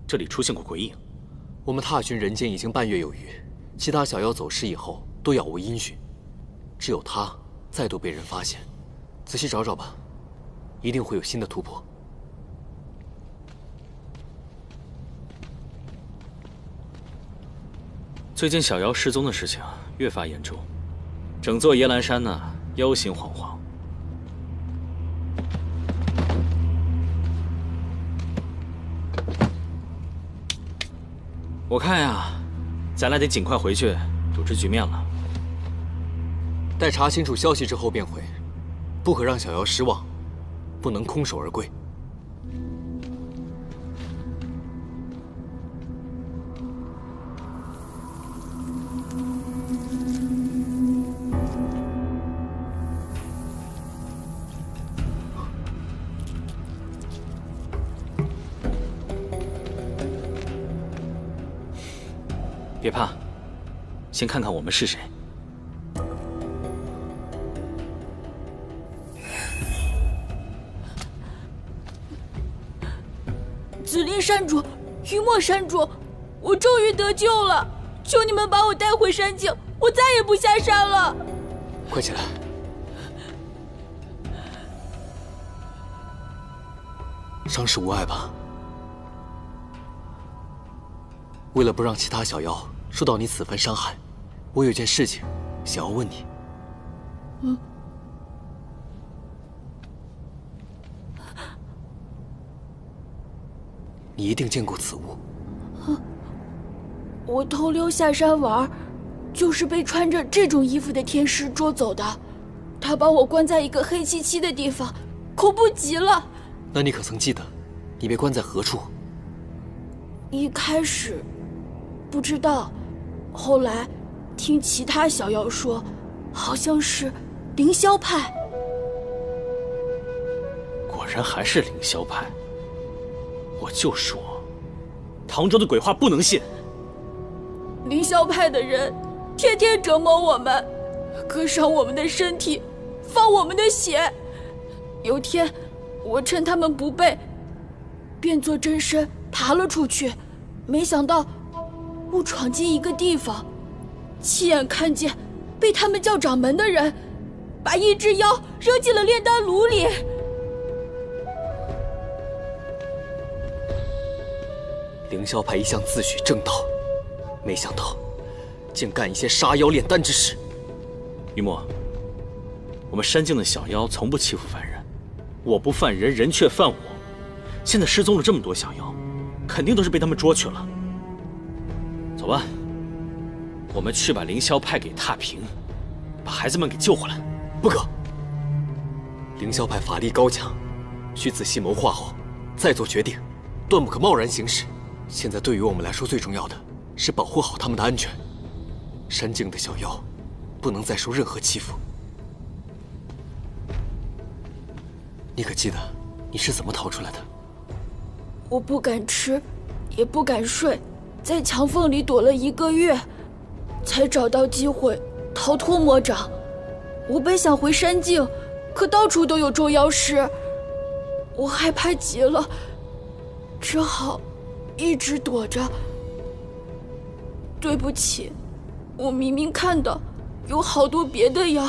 这里出现过鬼影，我们踏寻人间已经半月有余，其他小妖走失以后都杳无音讯，只有他再度被人发现。仔细找找吧，一定会有新的突破。最近小妖失踪的事情越发严重，整座夜兰山呢妖心惶惶。我看呀，咱俩得尽快回去组织局面了。待查清楚消息之后便回，不可让小妖失望，不能空手而归。别怕，先看看我们是谁。紫菱山主，雨墨山主，我终于得救了！求你们把我带回山境，我再也不下山了。快起来！伤势无碍吧？为了不让其他小妖受到你此番伤害，我有件事情想要问你。你一定见过此物。我偷溜下山玩，就是被穿着这种衣服的天师捉走的。他把我关在一个黑漆漆的地方，恐怖极了。那你可曾记得，你被关在何处？一开始不知道，后来听其他小妖说，好像是凌霄派。果然还是凌霄派。我就说，唐州的鬼话不能信。凌霄派的人天天折磨我们，割伤我们的身体，放我们的血。有天，我趁他们不备，变作真身爬了出去，没想到我闯进一个地方，亲眼看见被他们叫掌门的人把一只妖扔进了炼丹炉里。凌霄派一向自诩正道，没想到竟干一些杀妖炼丹之事。雨墨，我们山境的小妖从不欺负凡人，我不犯人，人却犯我。现在失踪了这么多小妖，肯定都是被他们捉去了。走吧，我们去把凌霄派给踏平，把孩子们给救回来。不可！凌霄派法力高强，需仔细谋划后再做决定，断不可贸然行事。现在对于我们来说，最重要的是保护好他们的安全。山境的小妖不能再受任何欺负。你可记得你是怎么逃出来的？我不敢吃，也不敢睡，在墙缝里躲了1个月，才找到机会逃脱魔掌。我本想回山境，可到处都有捉妖师，我害怕极了，只好一直躲着。对不起，我明明看到有好多别的妖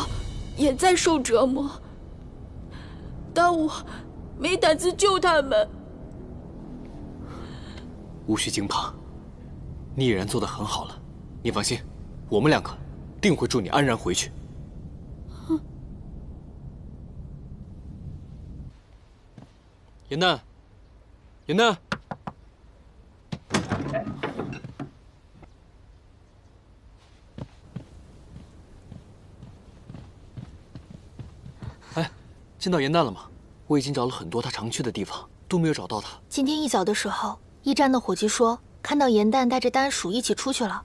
也在受折磨，但我没胆子救他们。无需惊怕，你已然做得很好了。你放心，我们2个定会助你安然回去。严丹，严丹。哎，见到严丹了吗？我已经找了很多他常去的地方，都没有找到他。今天一早的时候，驿站的伙计说看到严旦带着丹鼠一起出去了，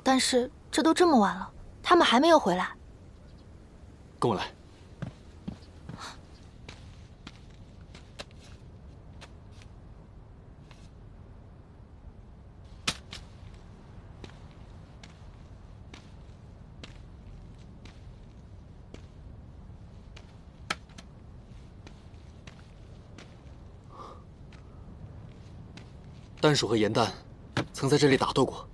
但是这都这么晚了，他们还没有回来。跟我来。丹鼠和严旦曾曾在这里打斗过。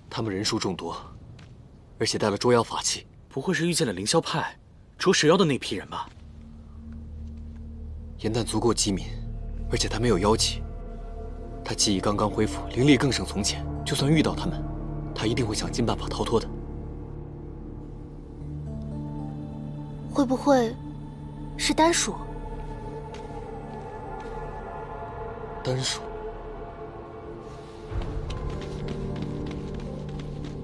他们人数众多，而且带了捉妖法器。不会是遇见了凌霄派捉蛇妖的那批人吧？颜淡足够机敏，而且他没有妖气，他记忆刚刚恢复，灵力更胜从前。就算遇到他们，他一定会想尽办法逃脱的。会不会是丹鼠？丹鼠？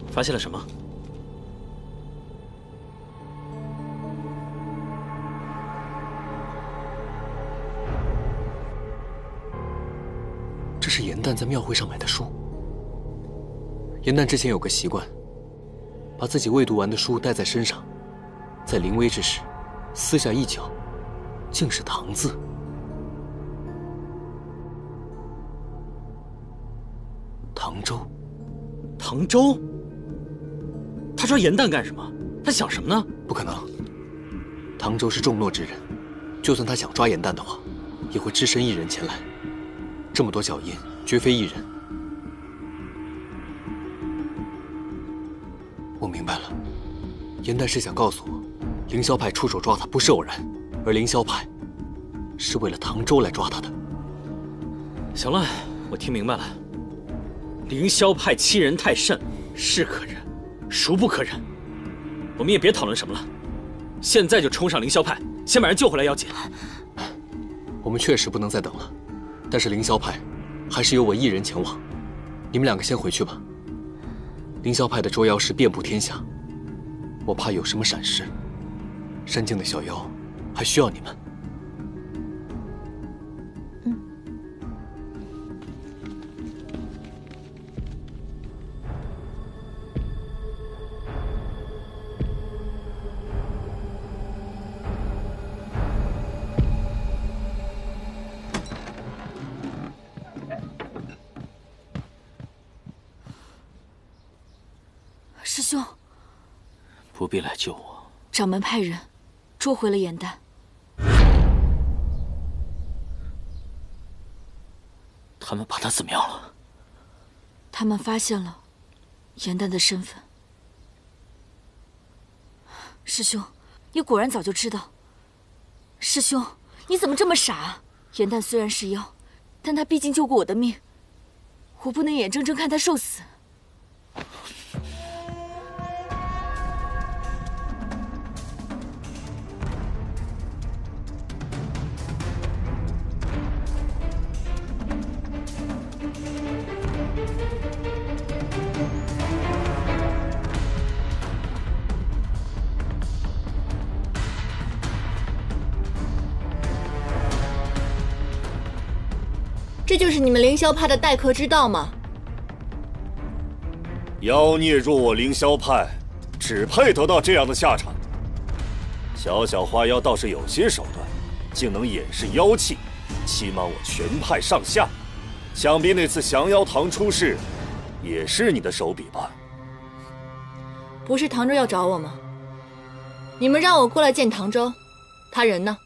发现了什么？这是颜淡在庙会上买的书。颜淡之前有个习惯，把自己未读完的书带在身上，在临危之时，撕下一角，竟是唐字。唐周，唐周，他抓颜淡干什么？他想什么呢？不可能，唐周是重诺之人，就算他想抓颜淡的话，也会只身一人前来。这么多脚印，绝非一人。我明白了，颜淡是想告诉我，凌霄派出手抓他不是偶然，而凌霄派是为了唐周来抓他的。行了，我听明白了。凌霄派欺人太甚，是可忍，孰不可忍？我们也别讨论什么了，现在就冲上凌霄派，先把人救回来要紧。我们确实不能再等了。但是凌霄派还是由我一人前往，你们两个先回去吧。凌霄派的捉妖师遍布天下，我怕有什么闪失。山境的小妖还需要你们。师兄，不必来救我。掌门派人捉回了颜淡。他们把他怎么样了？他们发现了颜淡的身份。师兄，你果然早就知道。师兄，你怎么这么傻？颜淡虽然是妖，但他毕竟救过我的命，我不能眼睁睁看他受死。这就是你们凌霄派的待客之道吗？妖孽入我凌霄派，只配得到这样的下场。小小花妖倒是有些手段，竟能掩饰妖气，欺瞒我全派上下。想必那次降妖堂出事，也是你的手笔吧？不是唐周要找我吗？你们让我过来见唐周，他人呢？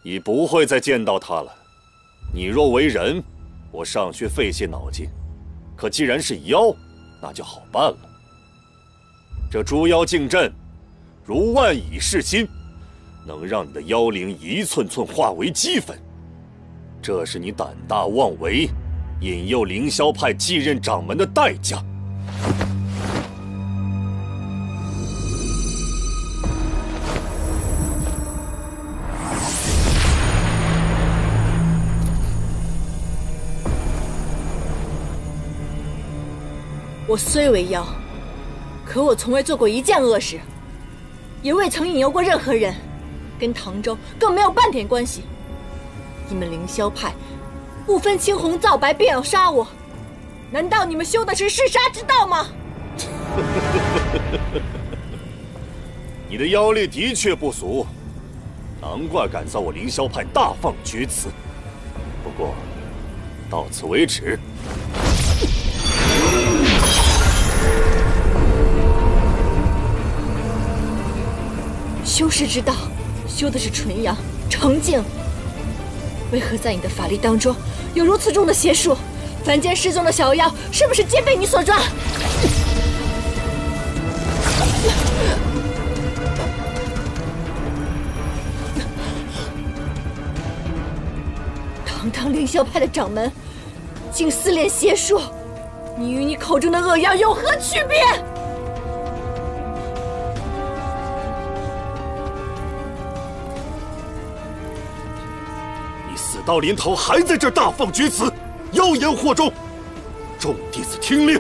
你不会再见到他了。你若为人，我尚需费些脑筋；可既然是妖，那就好办了。这捉妖镜阵，如万蚁噬心，能让你的妖灵一寸寸化为齑粉。这是你胆大妄为，引诱凌霄派继任掌门的代价。我虽为妖，可我从未做过一件恶事，也未曾引诱过任何人，跟唐周更没有半点关系。你们凌霄派不分青红皂白便要杀我，难道你们修的是弑杀之道吗？你的妖力的确不俗，难怪敢在我凌霄派大放厥词。不过，到此为止。修士之道，修的是纯阳、澄净、为何在你的法力当中有如此重的邪术？凡间失踪的小妖，是不是皆被你所抓？堂堂凌霄派的掌门，竟私练邪术，你与你口中的恶妖有何区别？你死到临头还在这大放厥词，妖言惑众，众弟子听令，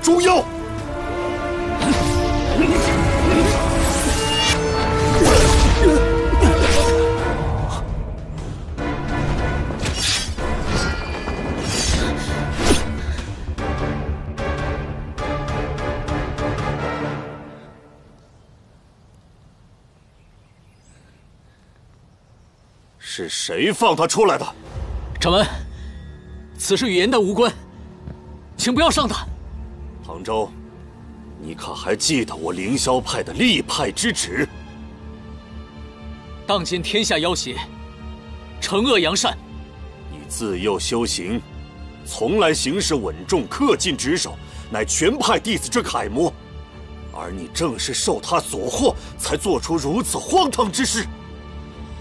诛妖！是谁放他出来的？掌门，此事与严丹无关，请不要上他。唐周，你可还记得我凌霄派的立派之旨？当今天下妖邪，惩恶扬善。你自幼修行，从来行事稳重，恪尽职守，乃全派弟子之楷模。而你正是受他所惑，才做出如此荒唐之事。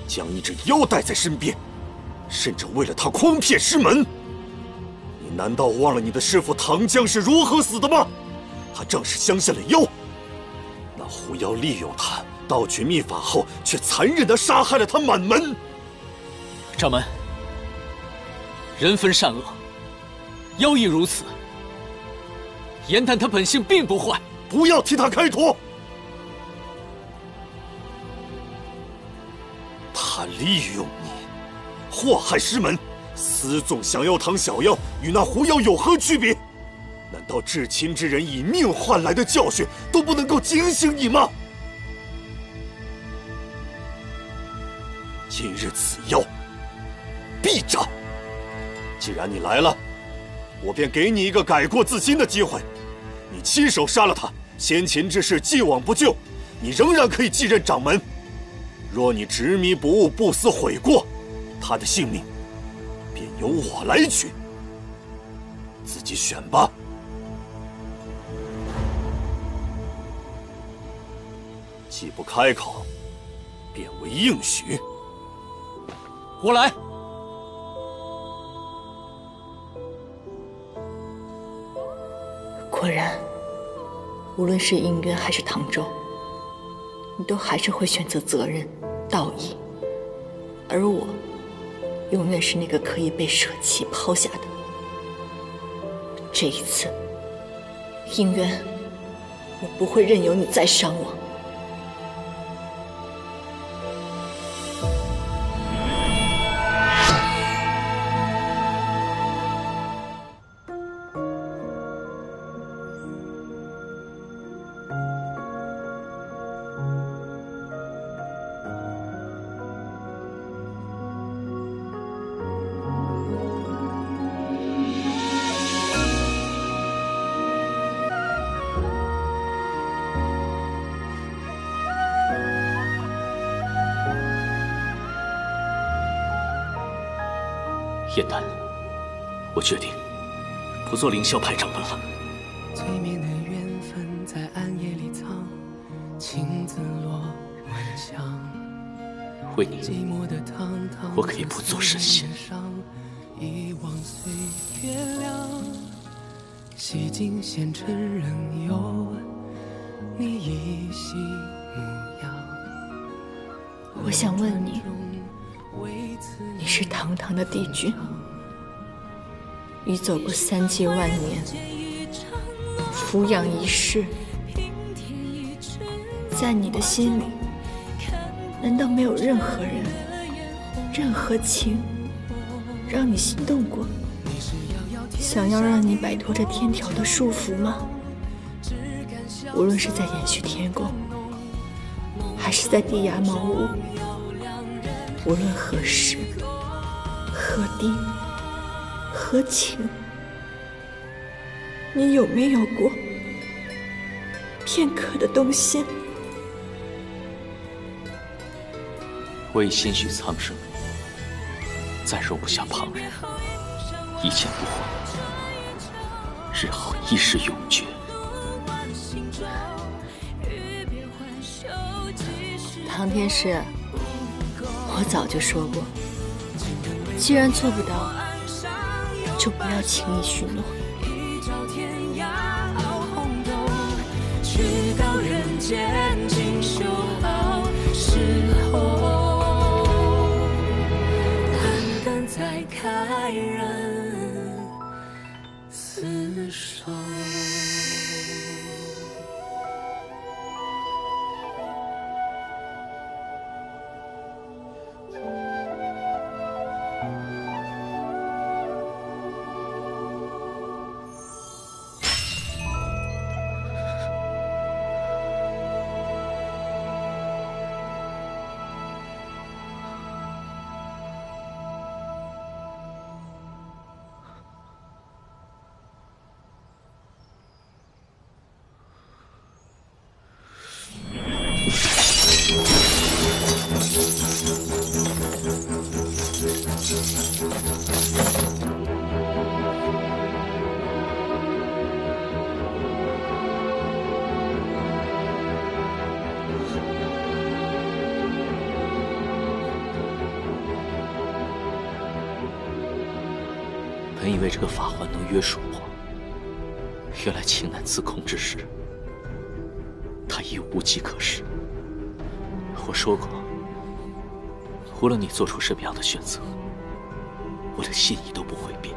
将一只妖带在身边，甚至为了他诓骗师门。你难道忘了你的师父唐江是如何死的吗？他正是相信了妖，那狐妖利用他盗取秘法后，却残忍地杀害了他满门。掌门，人分善恶，妖亦如此。严丹他本性并不坏，不要替他开脱。他利用你，祸害师门，私纵降妖堂小妖，与那狐妖有何区别？难道至亲之人以命换来的教训都不能够警醒你吗？今日此妖必斩。既然你来了，我便给你一个改过自新的机会。你亲手杀了他，先前之事既往不咎，你仍然可以继任掌门。若你执迷不悟，不思悔过，他的性命便由我来取。自己选吧。既不开口，便为应许。我来。果然，无论是应渊还是唐周，你都还是会选择责任、道义，而我，永远是那个可以被舍弃、抛下的。这一次，应渊，我不会任由你再伤我。燕丹，我决定不做凌霄派掌门了。催眠的缘分在暗夜里藏，情字落晚香。为你，我可以不做神仙。遗忘岁月凉，洗尽纤尘仍有你依稀模样。我想问你，你是堂堂的帝君，你走过3界万年，俯仰一世，在你的心里，难道没有任何人、任何情让你心动过，想要让你摆脱这天条的束缚吗？无论是在延续天宫，还是在地衙茅屋，无论何时、何地、何情，你有没有过片刻的动心？我已心绪苍生，再容不下旁人，一剑不还，日后亦是永绝。唐天师，我早就说过，既然做不到，就不要轻易许诺。至高人间尽修好时候，肝胆再开人厮守。本以为这个法环能约束我，原来情难自控之时，他已无计可施。我说过，无论你做出什么样的选择，我的心意都不会变。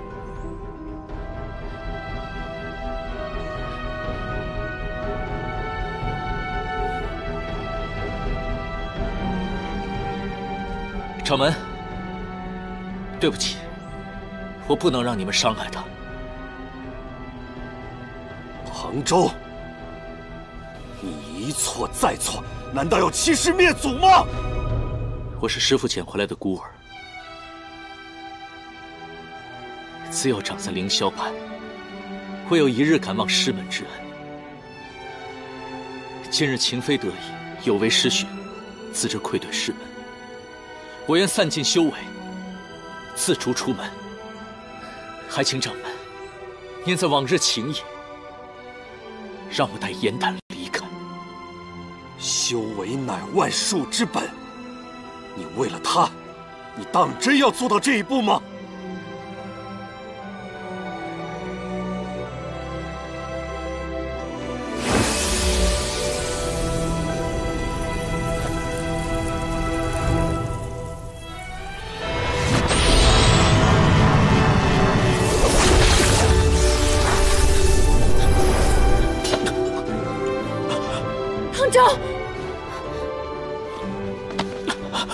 掌门，对不起，我不能让你们伤害他。杭州，你一错再错，难道要欺师灭祖吗？我是师父捡回来的孤儿，自幼长在凌霄派，会有一日敢忘师门之恩。今日情非得已，有违师训，自知愧对师门，我愿散尽修为，自逐出门。还请掌门念在往日情谊，让我带严胆离开。修为乃万术之本，你为了他，你当真要做到这一步吗？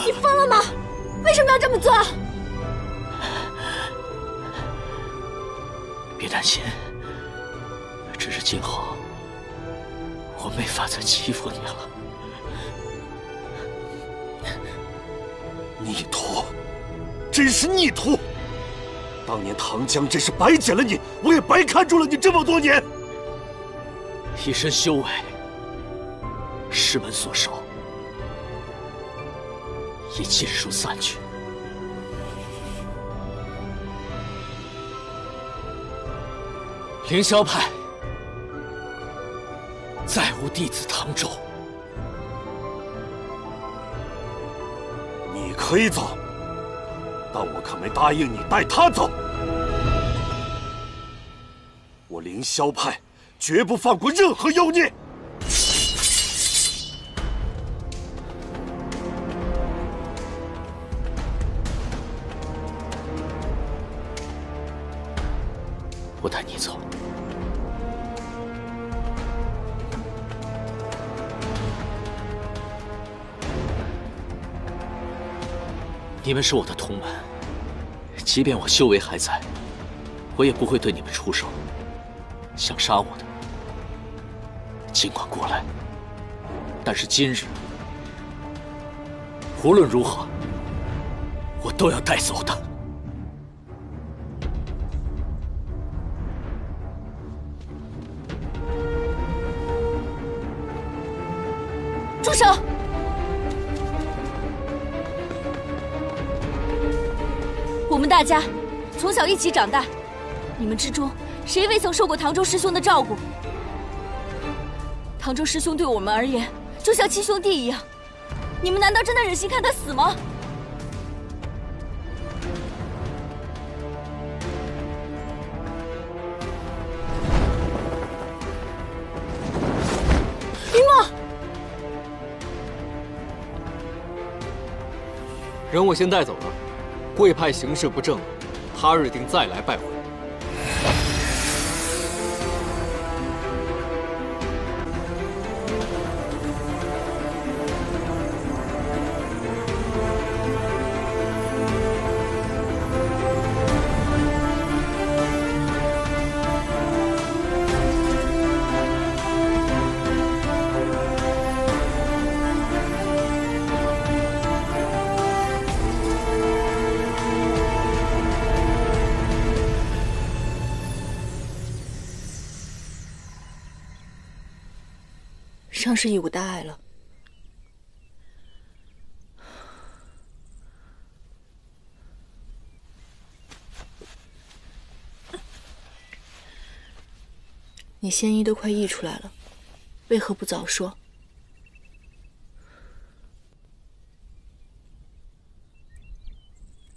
你疯了吗？为什么要这么做？别担心，只是今后我没法再欺负你了。逆徒，真是逆徒！当年唐江真是白捡了你，我也白看住了你这么多年。一身修为，师门所授，已尽数散去。凌霄派再无弟子唐周。你可以走，但我可没答应你带他走。我凌霄派绝不放过任何妖孽。我带你走。你们是我的同门，即便我修为还在，我也不会对你们出手。想杀我的，尽管过来。但是今日，无论如何，我都要带走他。住手！我大家从小一起长大，你们之中谁未曾受过唐周师兄的照顾？唐周师兄对我们而言，就像亲兄弟一样。你们难道真的忍心看他死吗？云墨，人我先带走了，贵派行事不正，他日定再来拜会。伤势已无大碍了。你仙衣都快溢出来了，为何不早说？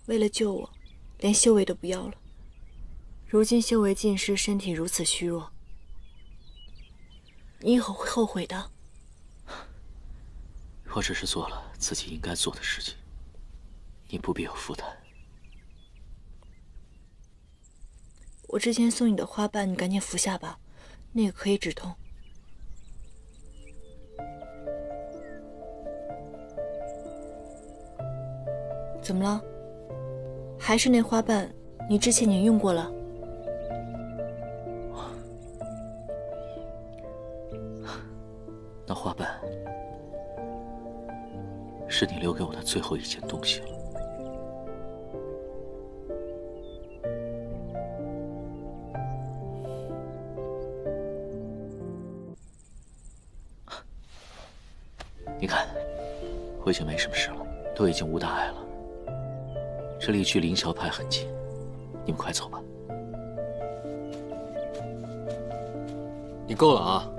为了救我，连修为都不要了。如今修为尽失，身体如此虚弱，你以后会后悔的。我只是做了自己应该做的事情，你不必有负担。我之前送你的花瓣，你赶紧服下吧，那个可以止痛。怎么了？还是那花瓣，你之前已经用过了。那花瓣是你留给我的最后一件东西了。你看，我已经没什么事了，都已经无大碍了。这里距凌霄派很近，你们快走吧。你够了啊！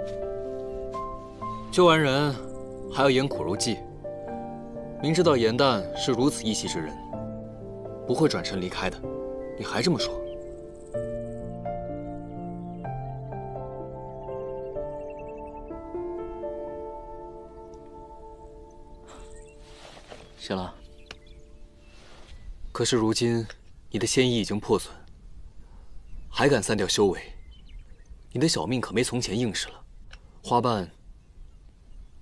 救完人还要演苦肉计，明知道严旦是如此义气之人，不会转身离开的，你还这么说？谢了。可是如今你的仙衣已经破损，还敢散掉修为，你的小命可没从前硬实了。花瓣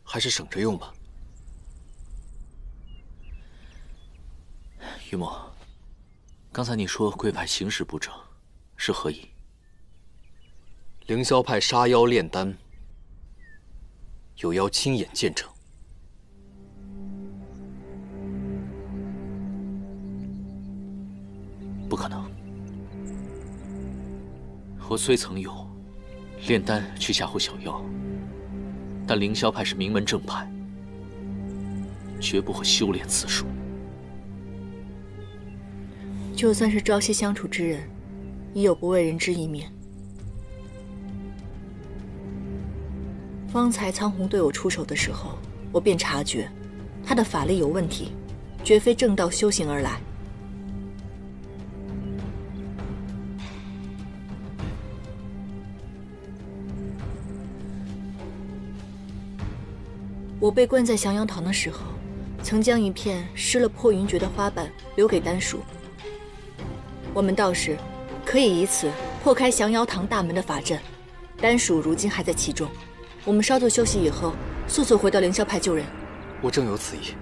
还是省着用吧。于墨，刚才你说贵派行事不正，是何意？凌霄派杀妖炼丹，有妖亲眼见证。不可能！我虽曾用炼丹去吓唬小妖，但凌霄派是名门正派，绝不会修炼此术。就算是朝夕相处之人，也有不为人知一面。方才苍红对我出手的时候，我便察觉他的法力有问题，绝非正道修行而来。我被关在降妖堂的时候，曾将一片施了破云诀的花瓣留给丹蜀。我们道士可以以此破开降妖堂大门的法阵，丹蜀如今还在其中。我们稍作休息以后，速速回到凌霄派救人。我正有此意。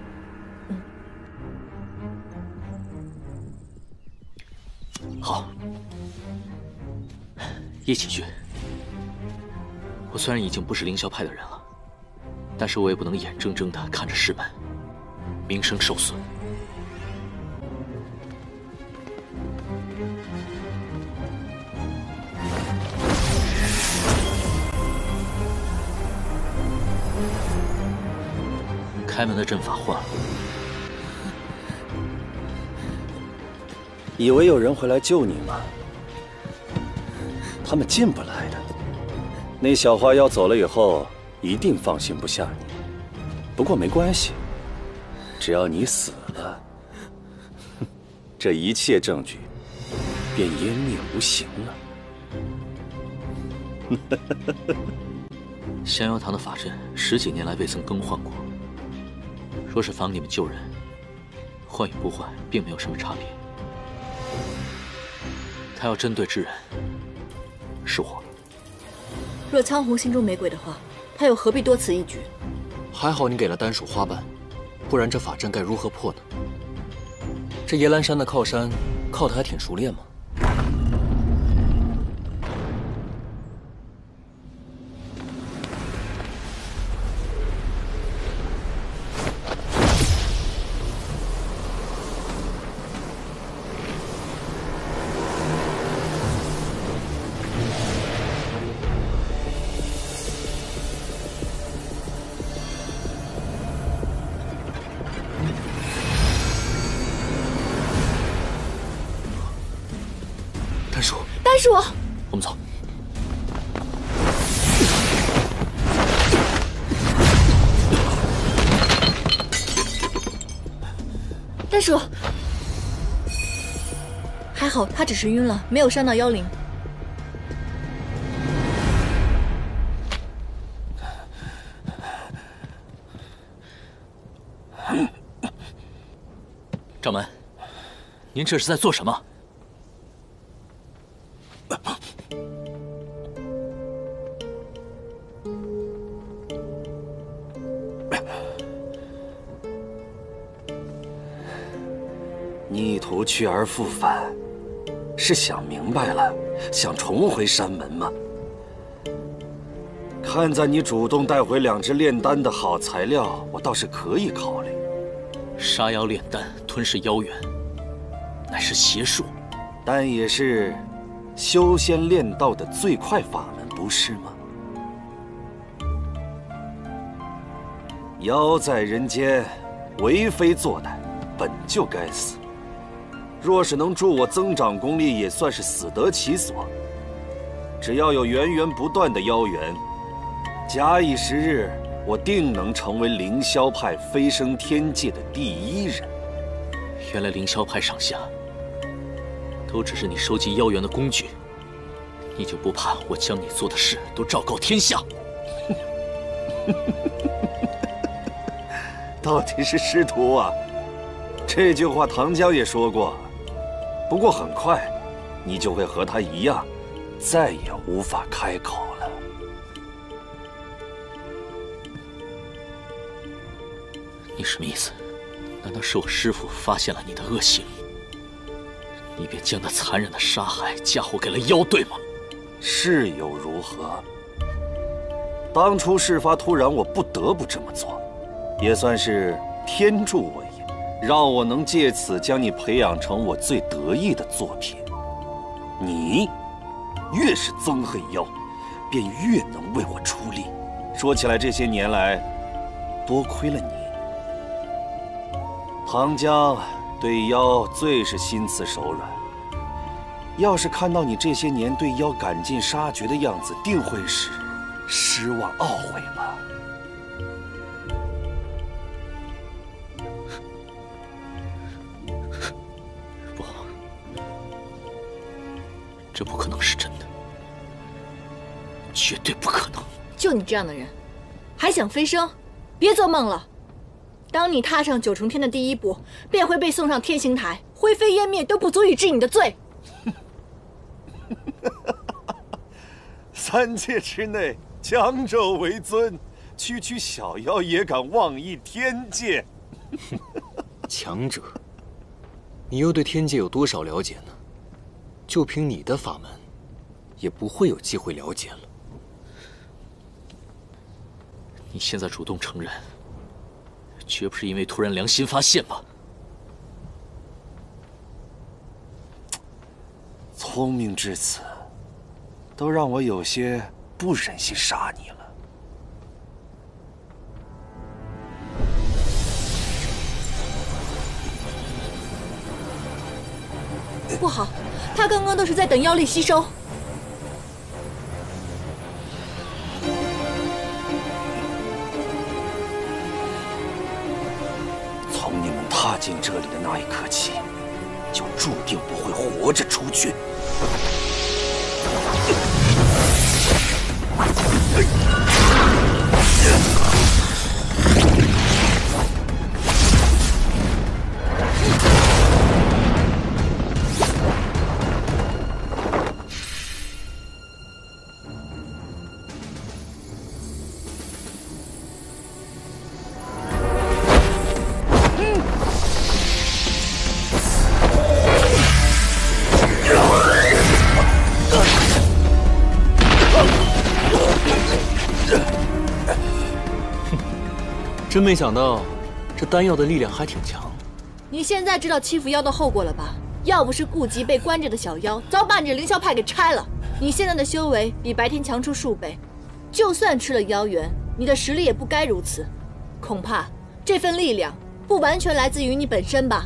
好，一起去。我虽然已经不是凌霄派的人了，但是我也不能眼睁睁地看着师门名声受损。开门的阵法换了。以为有人会来救你吗？他们进不来的。那小花妖走了以后，一定放心不下你。不过没关系，只要你死了，这一切证据便湮灭无形了。降妖堂的法阵10几年来未曾更换过，若是防你们救人，换与不换并没有什么差别。他要针对之人，是我。若苍红心中没鬼的话，他又何必多此一举？还好你给了丹属花瓣，不然这法阵该如何破呢？这夜兰山的靠山，靠得还挺熟练嘛。丹叔，我们走。丹叔，还好他只是晕了，没有伤到妖灵。掌门，您这是在做什么？逆途去而复返，是想明白了，想重回山门吗？看在你主动带回2只炼丹的好材料，我倒是可以考虑。杀妖炼丹，吞噬妖元，乃是邪术，但也是修仙炼道的最快法门，不是吗？妖在人间，为非作歹，本就该死。若是能助我增长功力，也算是死得其所。只要有源源不断的妖元，假以时日，我定能成为凌霄派飞升天界的第1人。原来凌霄派上下都只是你收集妖元的工具，你就不怕我将你做的事都昭告天下？到底是师徒啊！这句话唐江也说过。不过很快，你就会和他一样，再也无法开口了。你什么意思？难道是我师父发现了你的恶行，你便将那残忍的杀害嫁祸给了妖，对吗？是又如何？当初事发突然，我不得不这么做，也算是天助我也。让我能借此将你培养成我最得意的作品。你越是憎恨妖，便越能为我出力。说起来，这些年来，多亏了你。唐江对妖最是心慈手软。要是看到你这些年对妖赶尽杀绝的样子，定会是失望懊悔吧。这不可能是真的，绝对不可能！就你这样的人，还想飞升？别做梦了！当你踏上9重天的第1步，便会被送上天刑台，灰飞烟灭都不足以治你的罪。3界之内，江州为尊，区小妖也敢妄议天界。强者，你又对天界有多少了解呢？就凭你的法门，也不会有机会了解了。你现在主动承认，绝不是因为突然良心发现吧？聪明至此，都让我有些不忍心杀你了。不好，他刚刚都是在等妖力吸收。从你们踏进这里的那一刻起，就注定不会活着出去。真没想到，这丹药的力量还挺强。你现在知道欺负妖的后果了吧？要不是顾及被关着的小妖，早把你凌霄派给拆了。你现在的修为比白天强出数倍，就算吃了妖元，你的实力也不该如此。恐怕这份力量不完全来自于你本身吧？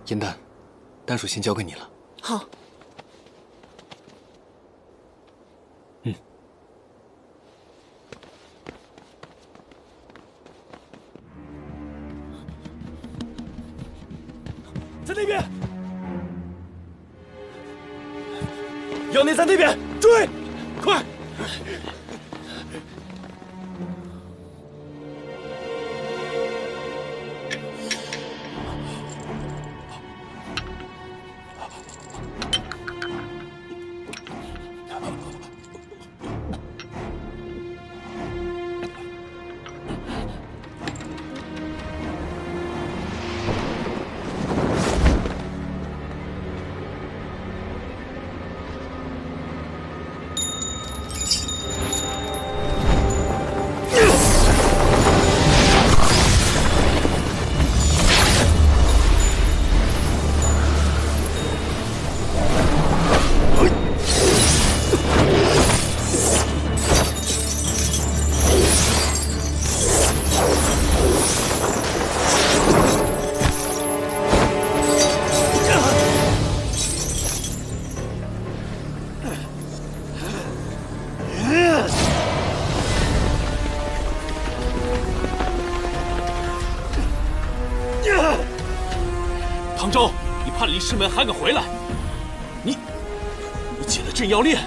银丹，丹属先交给你了。好。在那边，妖孽在那边，追，快！唐周，你叛离师门还敢回来？你解了镇妖链，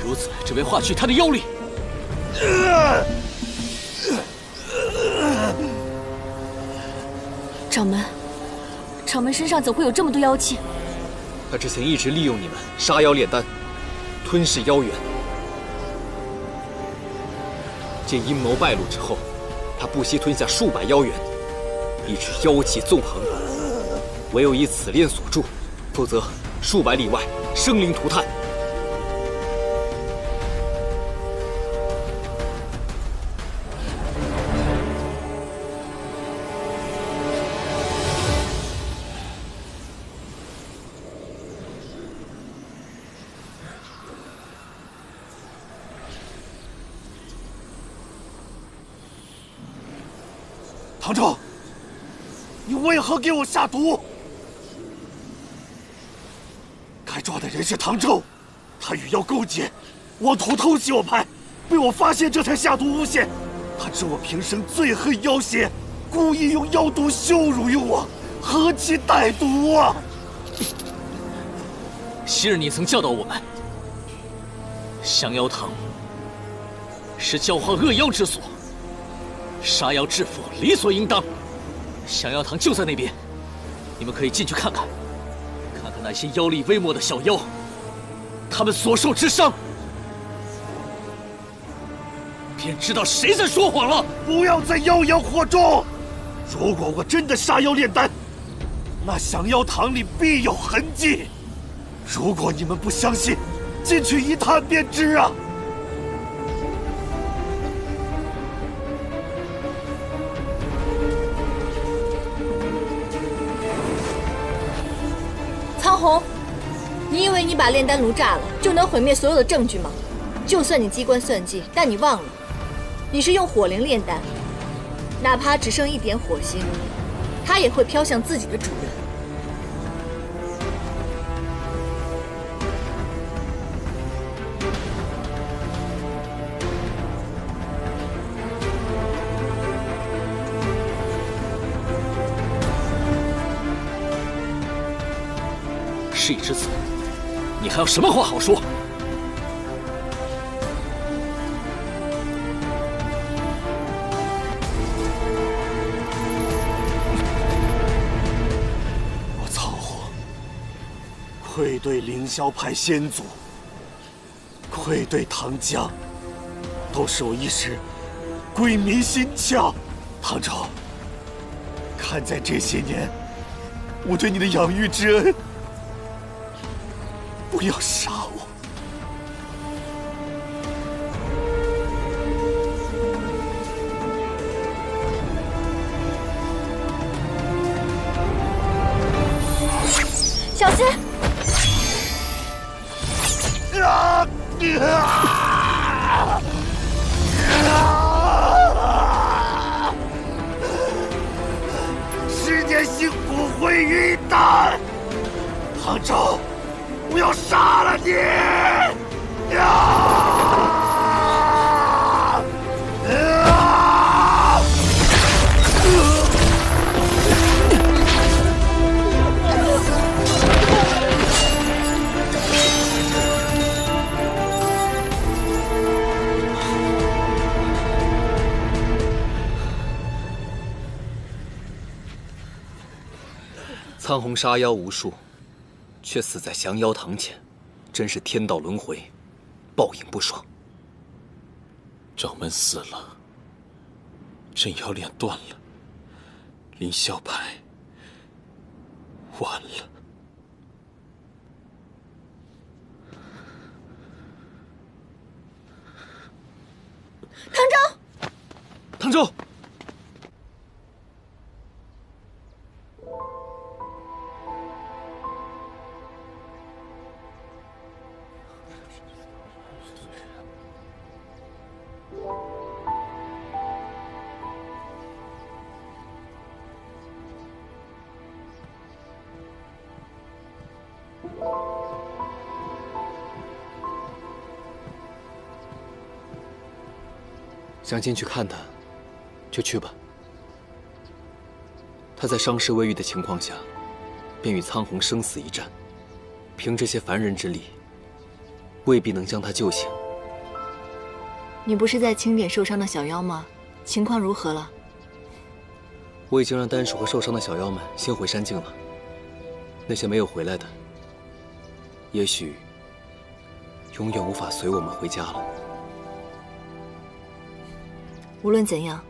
如此只为化去他的妖力。掌门，掌门身上怎会有这么多妖气？他之前一直利用你们杀妖炼丹，吞噬妖元。见阴谋败露之后，他不惜吞下数百妖元，以致妖气纵横。唯有以此链锁住，否则数百里外生灵涂炭。唐周，你为何给我下毒？该抓的人是唐周，他与妖勾结，妄图偷袭我派，被我发现，这才下毒诬陷。他知我平生最恨妖邪，故意用妖毒羞辱于我，何其歹毒啊！昔日你曾教导我们，降妖堂是教化恶妖之所，杀妖治佛理所应当。降妖堂就在那边，你们可以进去看看。看看那些妖力微末的小妖，他们所受之伤，便知道谁在说谎了。不要再妖言惑众！如果我真的杀妖炼丹，那降妖堂里必有痕迹。如果你们不相信，进去一探便知啊！苍红，你以为你把炼丹炉炸了就能毁灭所有的证据吗？就算你机关算尽，但你忘了，你是用火灵炼丹，哪怕只剩一点火星，它也会飘向自己的主人。事已至此，你还有什么话好说？我苍红愧对凌霄派先祖，愧对唐江，都是我一时鬼迷心窍。唐周，看在这些年我对你的养育之恩，不要杀我！小心！世间幸福毁于一旦，唐周。我要杀了你！苍红杀妖无数，却死在降妖堂前，真是天道轮回，报应不爽。掌门死了，镇妖链断了，凌霄派完了。唐周，唐周。想进去看他，就去吧。他在伤势未愈的情况下，便与苍红生死一战，凭这些凡人之力，未必能将他救醒。你不是在清点受伤的小妖吗？情况如何了？我已经让丹叔和受伤的小妖们先回山境了。那些没有回来的，也许永远无法随我们回家了。无论怎样，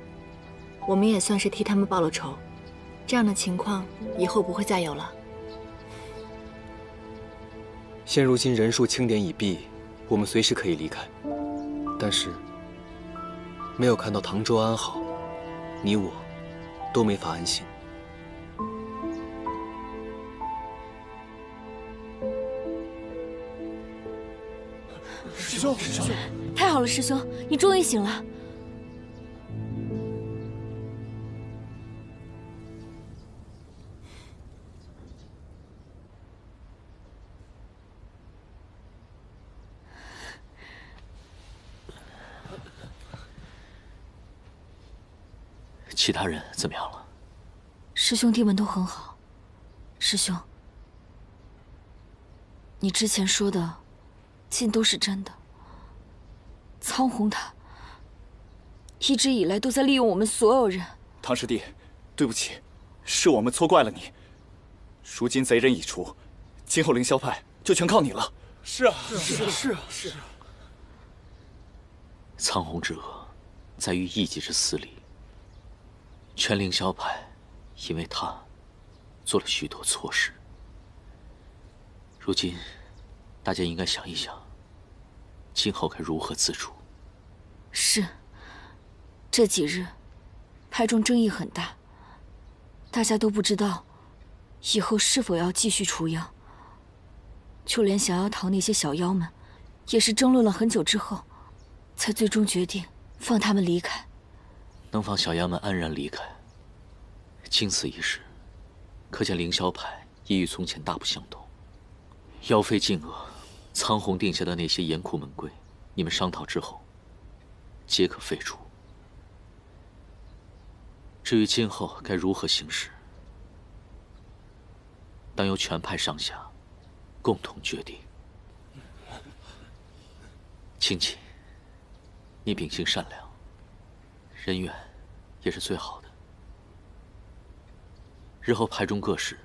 我们也算是替他们报了仇。这样的情况以后不会再有了。现如今人数清点已毕，我们随时可以离开。但是，没有看到唐周安好，你我都没法安心。师兄，太好了，师兄，你终于醒了。其他人怎么样了？师兄弟们都很好。师兄，你之前说的，尽都是真的。苍红他一直以来都在利用我们所有人。唐师弟，对不起，是我们错怪了你。如今贼人已除，今后凌霄派就全靠你了。是啊，是啊。苍红之恶，在于一己之私利。全凌霄派因为他做了许多错事。如今，大家应该想一想，今后该如何自处。是，这几日派中争议很大，大家都不知道以后是否要继续除妖。就连降妖堂那些小妖们，也是争论了很久之后，才最终决定放他们离开。能放小妖们安然离开，经此一事，可见凌霄派已与从前大不相同。妖妃禁恶，苍红定下的那些严酷门规，你们商讨之后，皆可废除。至于今后该如何行事，当由全派上下共同决定。青青，你秉性善良，人缘也是最好的。日后派中各事，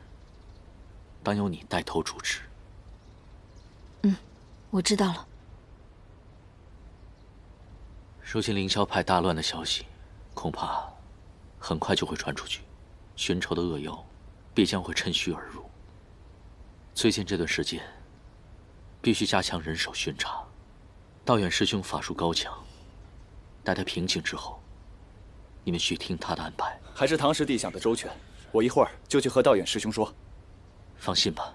当由你带头主持。我知道了。如今凌霄派大乱的消息，恐怕很快就会传出去，寻仇的恶妖必将会趁虚而入。最近这段时间，必须加强人手巡查。道远师兄法术高强，待他平静之后，你们需听他的安排。还是唐师弟想得周全，我一会儿就去和道远师兄说。放心吧，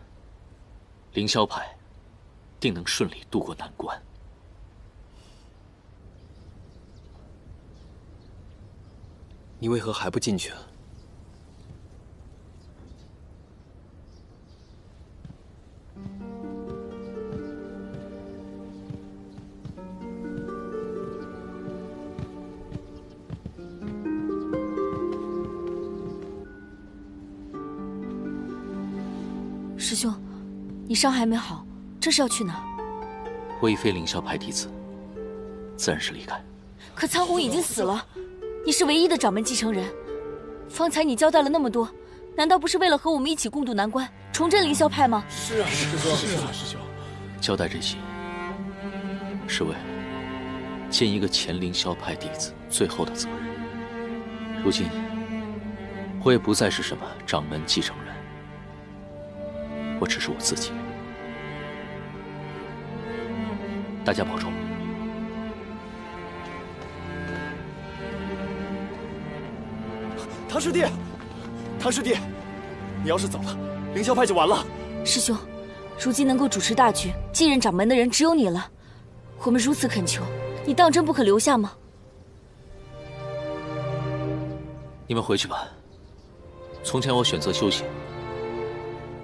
凌霄派定能顺利渡过难关。你为何还不进去啊？师兄，你伤还没好，这是要去哪儿？我已非凌霄派弟子，自然是离开。可苍红已经死了，你是唯一的掌门继承人。方才你交代了那么多，难道不是为了和我们一起共度难关，重振凌霄派吗？是啊，师兄，是啊，师兄。交代这些，是为了尽一个前凌霄派弟子最后的责任。如今，我也不再是什么掌门继承人，我只是我自己。大家保重。唐师弟，唐师弟，你要是走了，凌霄派就完了。师兄，如今能够主持大局、继任掌门的人只有你了。我们如此恳求，你当真不可留下吗？你们回去吧。从前我选择修行，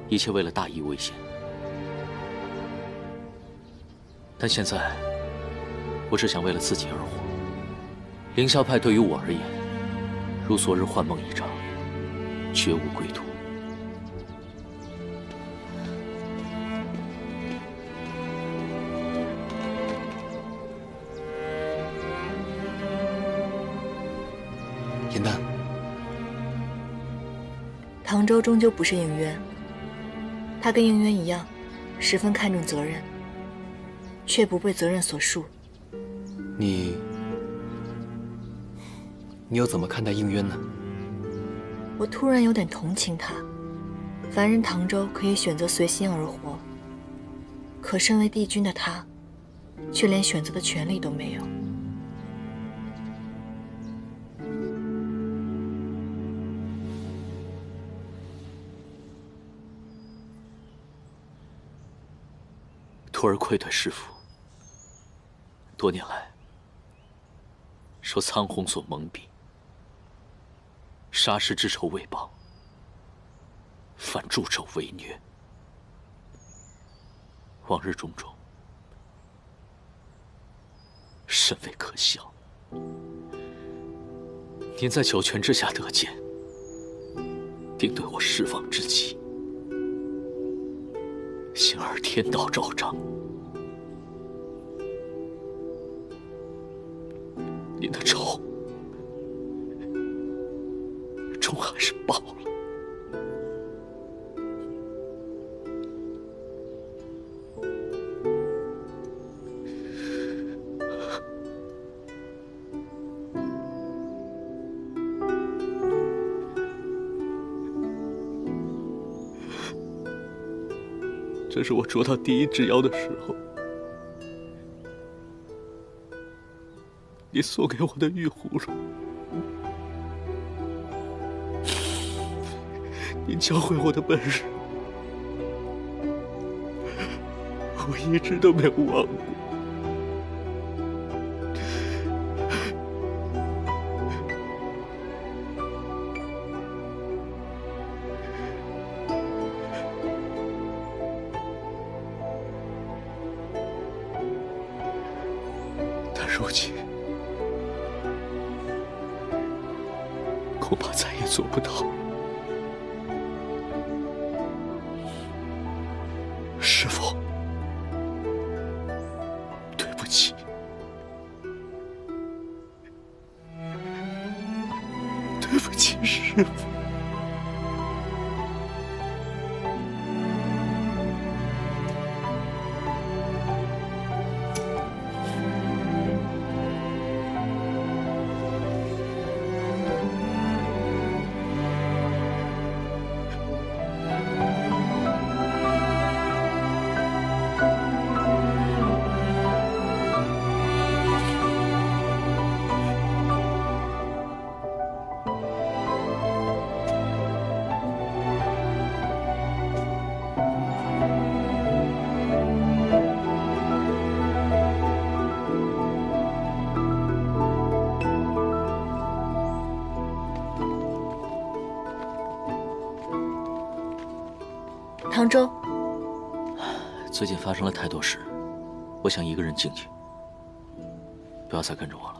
一切为了大义为先。但现在，我只想为了自己而活。凌霄派对于我而言，如昨日幻梦一场，绝无归途。严丹，唐周终究不是应渊，他跟应渊一样，十分看重责任，却不被责任所束。你又怎么看待应渊呢？我突然有点同情他。凡人唐周可以选择随心而活，可身为帝君的他，却连选择的权利都没有。徒儿愧对师父。多年来，受苍红所蒙蔽，杀师之仇未报，反助纣为虐。往日种种，甚为可笑。您在九泉之下得见，定对我失望之极。幸而天道昭彰，您的仇终还是报了。这是我捉到第一只妖的时候，你送给我的玉葫芦，你教会我的本事，我一直都没有忘过。但如今，恐怕再也做不到。师父，对不起。对不起，师父。唐周，最近发生了太多事，我想一个人静静，不要再跟着我了。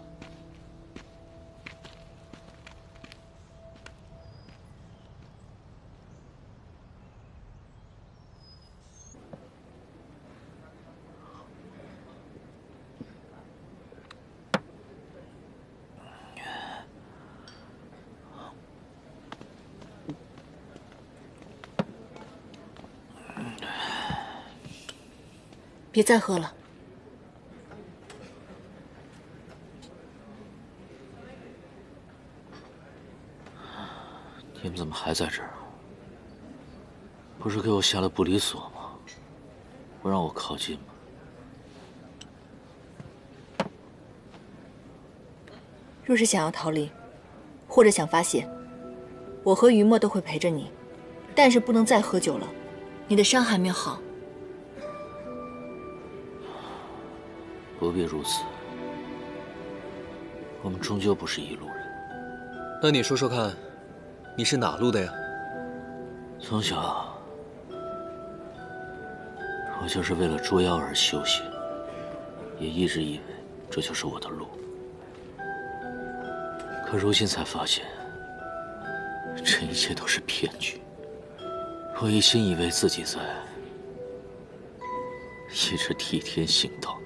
别再喝了。你们怎么还在这儿？不是给我下了不离锁吗？不让我靠近吗？若是想要逃离，或者想发泄，我和于墨都会陪着你，但是不能再喝酒了。你的伤还没有好。不必如此，我们终究不是一路人。那你说说看，你是哪路的呀？从小，我就是为了捉妖而修行，也一直以为这就是我的路。可如今才发现，这一切都是骗局。我一心以为自己在一直替天行道，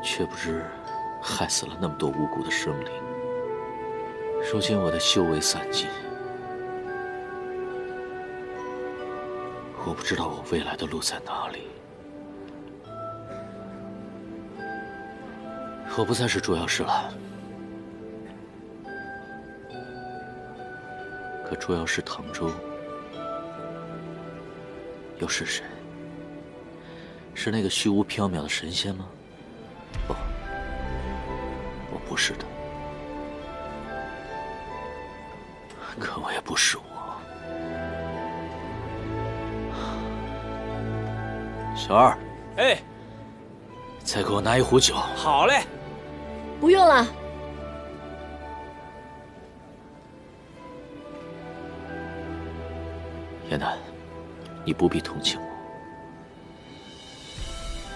却不知害死了那么多无辜的生灵。如今我的修为散尽，我不知道我未来的路在哪里。我不再是捉妖师了，可捉妖师唐周又是谁？是那个虚无缥缈的神仙吗？不，我不是的。可我也不是我。小二，哎，再给我拿一壶酒。好嘞。不用了。叶楠，你不必同情我，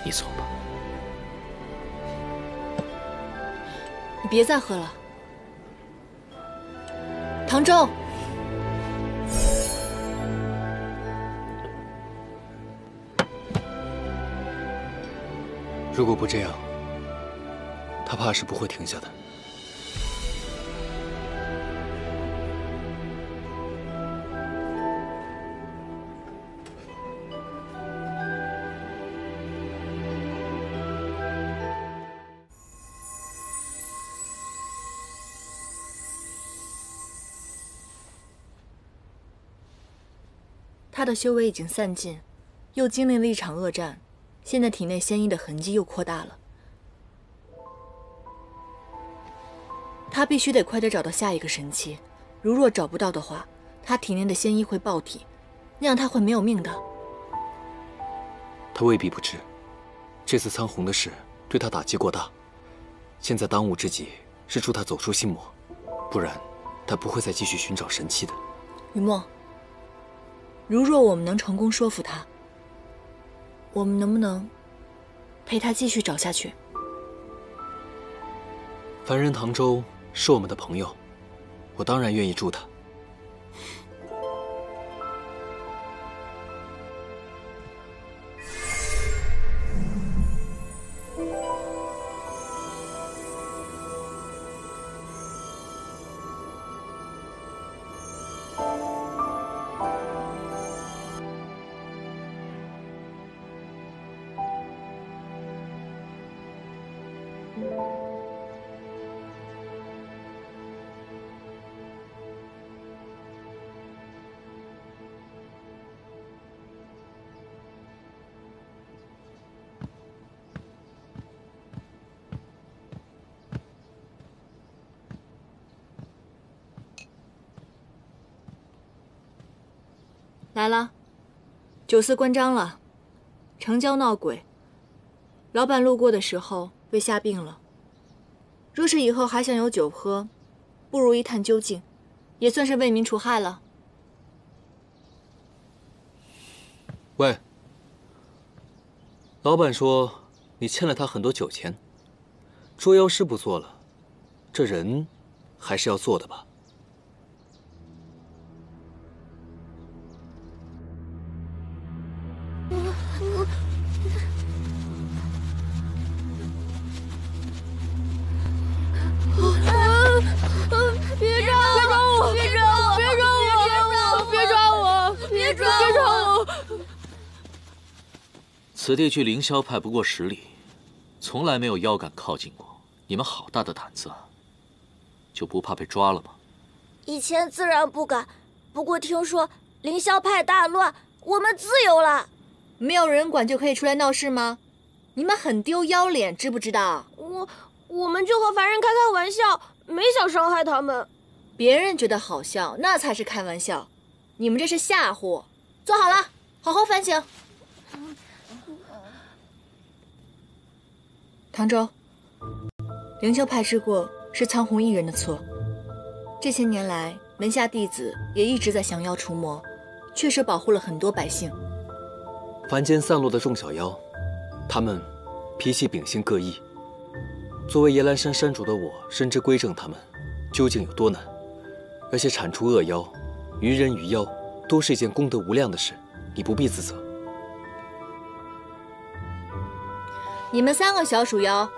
你走吧。你别再喝了，唐周。如果不这样，他怕是不会停下的。他的修为已经散尽，又经历了一场恶战，现在体内仙医的痕迹又扩大了。他必须得快点找到下一个神器，如若找不到的话，他体内的仙医会爆体，那样他会没有命的。他未必不知，这次苍红的事对他打击过大，现在当务之急是助他走出心魔，不然他不会再继续寻找神器的。雨墨，如若我们能成功说服他，我们能不能陪他继续找下去？凡人唐周是我们的朋友，我当然愿意助他。来了，酒肆关张了，城郊闹鬼，老板路过的时候被吓病了。若是以后还想有酒喝，不如一探究竟，也算是为民除害了。喂，老板说你欠了他很多酒钱，捉妖师不做了，这人还是要做的吧？别抓我！别抓我！别抓我！别抓我！别抓我！此地距凌霄派不过10里，从来没有妖敢靠近过。你们好大的胆子，就不怕被抓了吗？以前自然不敢，不过听说凌霄派大乱，我们自由了。没有人管就可以出来闹事吗？你们很丢腰脸，知不知道？我们就和凡人开开玩笑，没想伤害他们。别人觉得好笑，那才是开玩笑。你们这是吓唬。坐好了，好好反省。唐周，凌霄派之过是苍红一人的错。这些年来，门下弟子也一直在降妖除魔，确实保护了很多百姓。凡间散落的众小妖，他们脾气秉性各异。作为耶兰山山主的我，深知归正他们究竟有多难，而且铲除恶妖、于人于妖，都是一件功德无量的事，你不必自责。你们3个小鼠妖，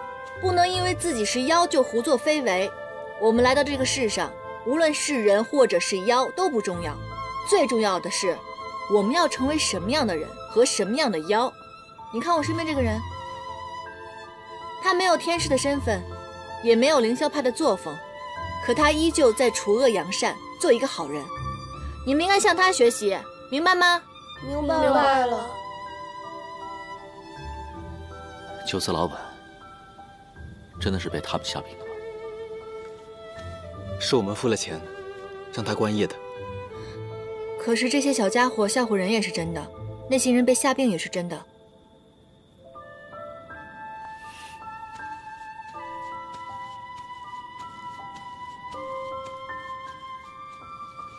不能因为自己是妖就胡作非为。我们来到这个世上，无论是人或者是妖都不重要，最重要的是，我们要成为什么样的人和什么样的妖。你看我身边这个人，他没有天使的身份，也没有凌霄派的作风，可他依旧在除恶扬善，做一个好人。你们应该向他学习，明白吗？明白了。酒肆老板真的是被他们吓病的吗？是我们付了钱，让他关业的。可是这些小家伙吓唬人也是真的，那些人被吓病也是真的。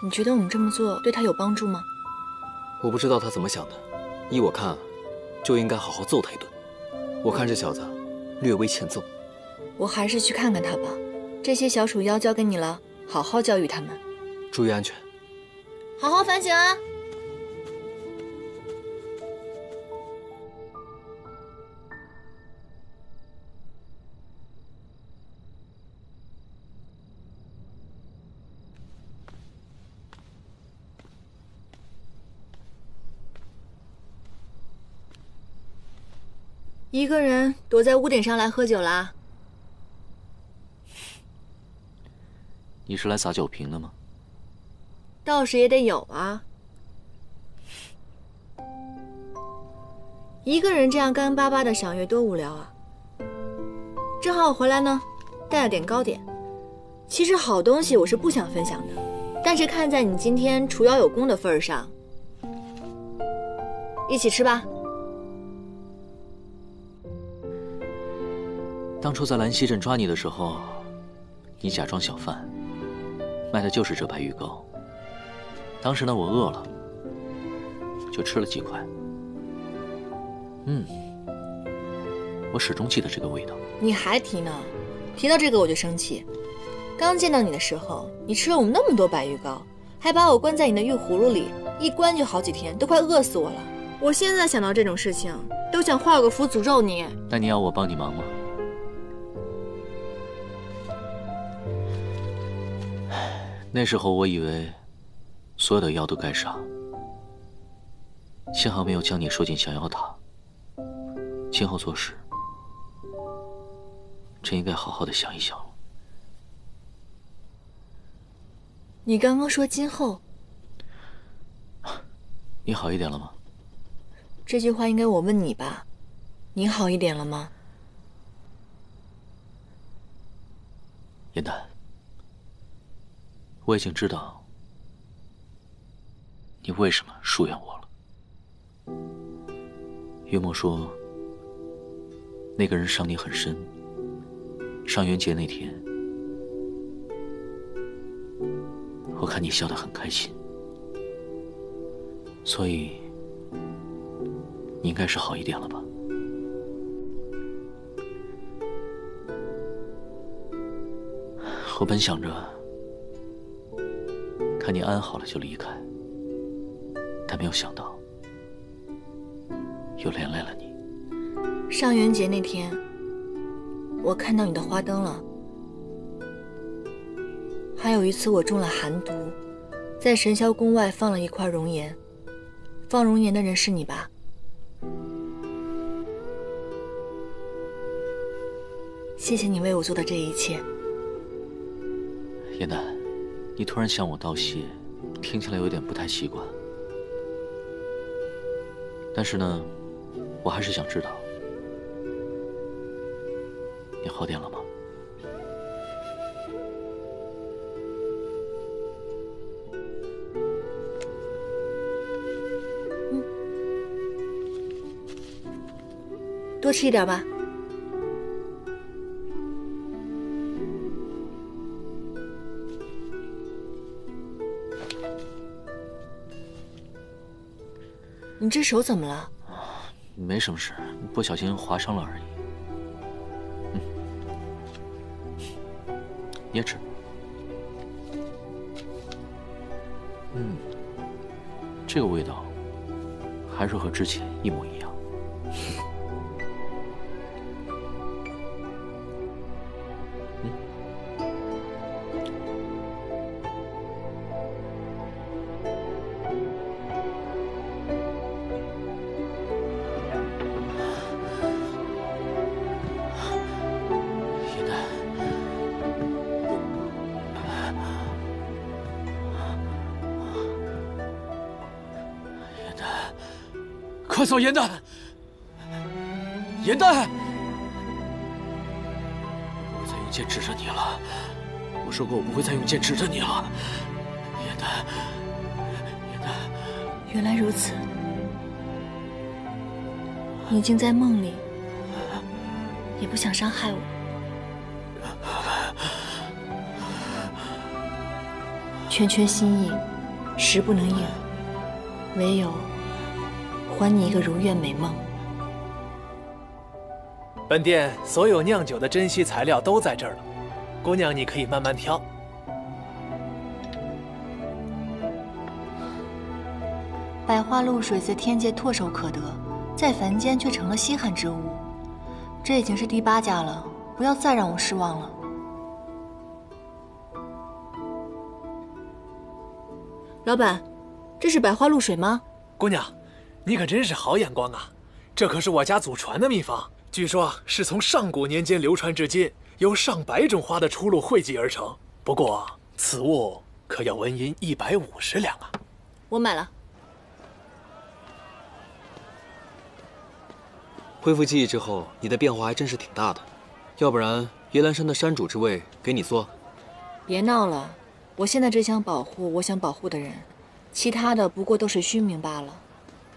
你觉得我们这么做对他有帮助吗？我不知道他怎么想的，依我看，就应该好好揍他一顿。我看这小子略微欠揍。我还是去看看他吧。这些小鼠妖交给你了，好好教育他们，注意安全，好好反省啊！一个人躲在屋顶上来喝酒啦？你是来撒酒瓶的吗？道士也得有啊。一个人这样干巴巴的赏月多无聊啊！正好我回来呢，带了点糕点。其实好东西我是不想分享的，但是看在你今天除妖有功的份上，一起吃吧。当初在兰溪镇抓你的时候，你假装小贩，卖的就是这白玉糕。当时呢，我饿了，就吃了几块。我始终记得这个味道。你还提呢？提到这个我就生气。刚见到你的时候，你吃了我们那么多白玉糕，还把我关在你的玉葫芦里，一关就好几天，都快饿死我了。我现在想到这种事情，都想画个符诅咒你。那你要我帮你忙吗？那时候我以为所有的妖都该杀，幸好没有将你收进降妖塔。今后做事，真应该好好的想一想。你刚刚说今后，你好一点了吗？这句话应该我问你吧？你好一点了吗？燕丹，我已经知道你为什么疏远我了。月末说，那个人伤你很深。上元节那天，我看你笑得很开心，所以你应该是好一点了吧？我本想着看你安好了就离开，但没有想到又连累了你。上元节那天，我看到你的花灯了。还有一次我中了寒毒，在神霄宫外放了一块熔岩，放熔岩的人是你吧？谢谢你为我做的这一切。燕丹，你突然向我道谢，听起来有点不太习惯。但是呢，我还是想知道，你好点了吗？多吃一点吧。你这手怎么了？没什么事，不小心划伤了而已。你也吃。这个味道还是和之前一模一样。快走，严丹！严丹！我不会再用剑指着你了。我说过，我不会再用剑指着你了。严丹，严丹。原来如此，你竟在梦里，也不想伤害我。圈圈心意，时不能应，唯有还你一个如愿美梦。本店所有酿酒的珍稀材料都在这儿了，姑娘你可以慢慢挑。百花露水在天界唾手可得，在凡间却成了稀罕之物。这已经是第8家了，不要再让我失望了。老板，这是百花露水吗？姑娘，你可真是好眼光啊！这可是我家祖传的秘方，据说是从上古年间流传至今，由上百种花的出露汇集而成。不过此物可要纹银150两啊！我买了。恢复记忆之后，你的变化还真是挺大的。要不然，夜兰山的山主之位给你做？别闹了，我现在只想保护我想保护的人，其他的不过都是虚名罢了。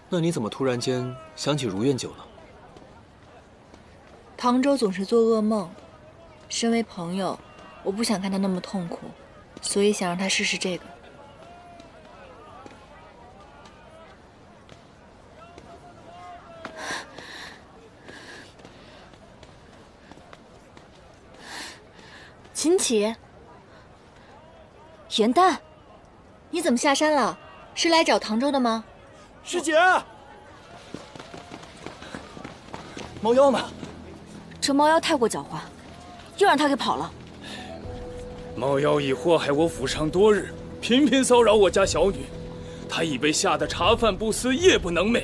那你怎么突然间想起如愿酒了？唐周总是做噩梦，身为朋友，我不想看他那么痛苦，所以想让他试试这个。秦启，元旦，你怎么下山了？是来找唐周的吗？师姐，猫妖呢？这猫妖太过狡猾，又让他给跑了。猫妖已祸害我府上多日，频频骚扰我家小女，她已被吓得茶饭不思，夜不能寐。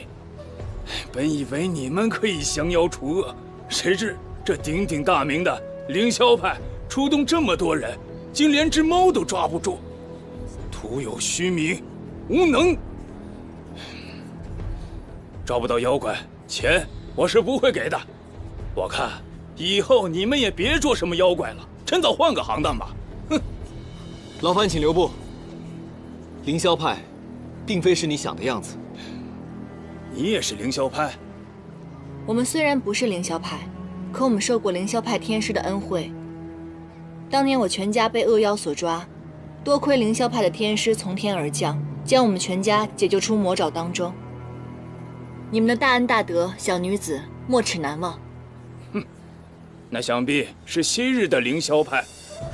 本以为你们可以降妖除恶，谁知这鼎鼎大名的凌霄派出动这么多人，竟连只猫都抓不住，徒有虚名，无能。抓不到妖怪，钱我是不会给的。我看以后你们也别做什么妖怪了，趁早换个行当吧。哼！劳烦请留步。凌霄派，并非是你想的样子。你也是凌霄派？我们虽然不是凌霄派，可我们受过凌霄派天师的恩惠。当年我全家被恶妖所抓，多亏凌霄派的天师从天而降，将我们全家解救出魔爪当中。你们的大恩大德，小女子没齿难忘。哼，那想必是昔日的凌霄派。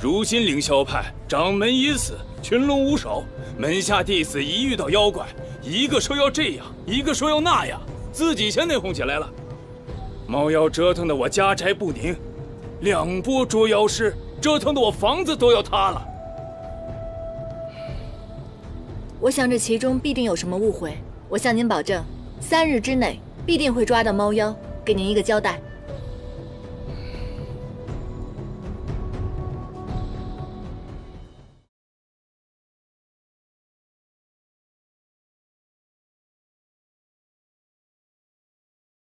如今凌霄派掌门已死，群龙无首，门下弟子一遇到妖怪，一个说要这样，一个说要那样，自己先内讧起来了。猫妖折腾得我家宅不宁，2波捉妖师折腾得我房子都要塌了。我想这其中必定有什么误会，我向您保证，3日之内必定会抓到猫妖，给您一个交代。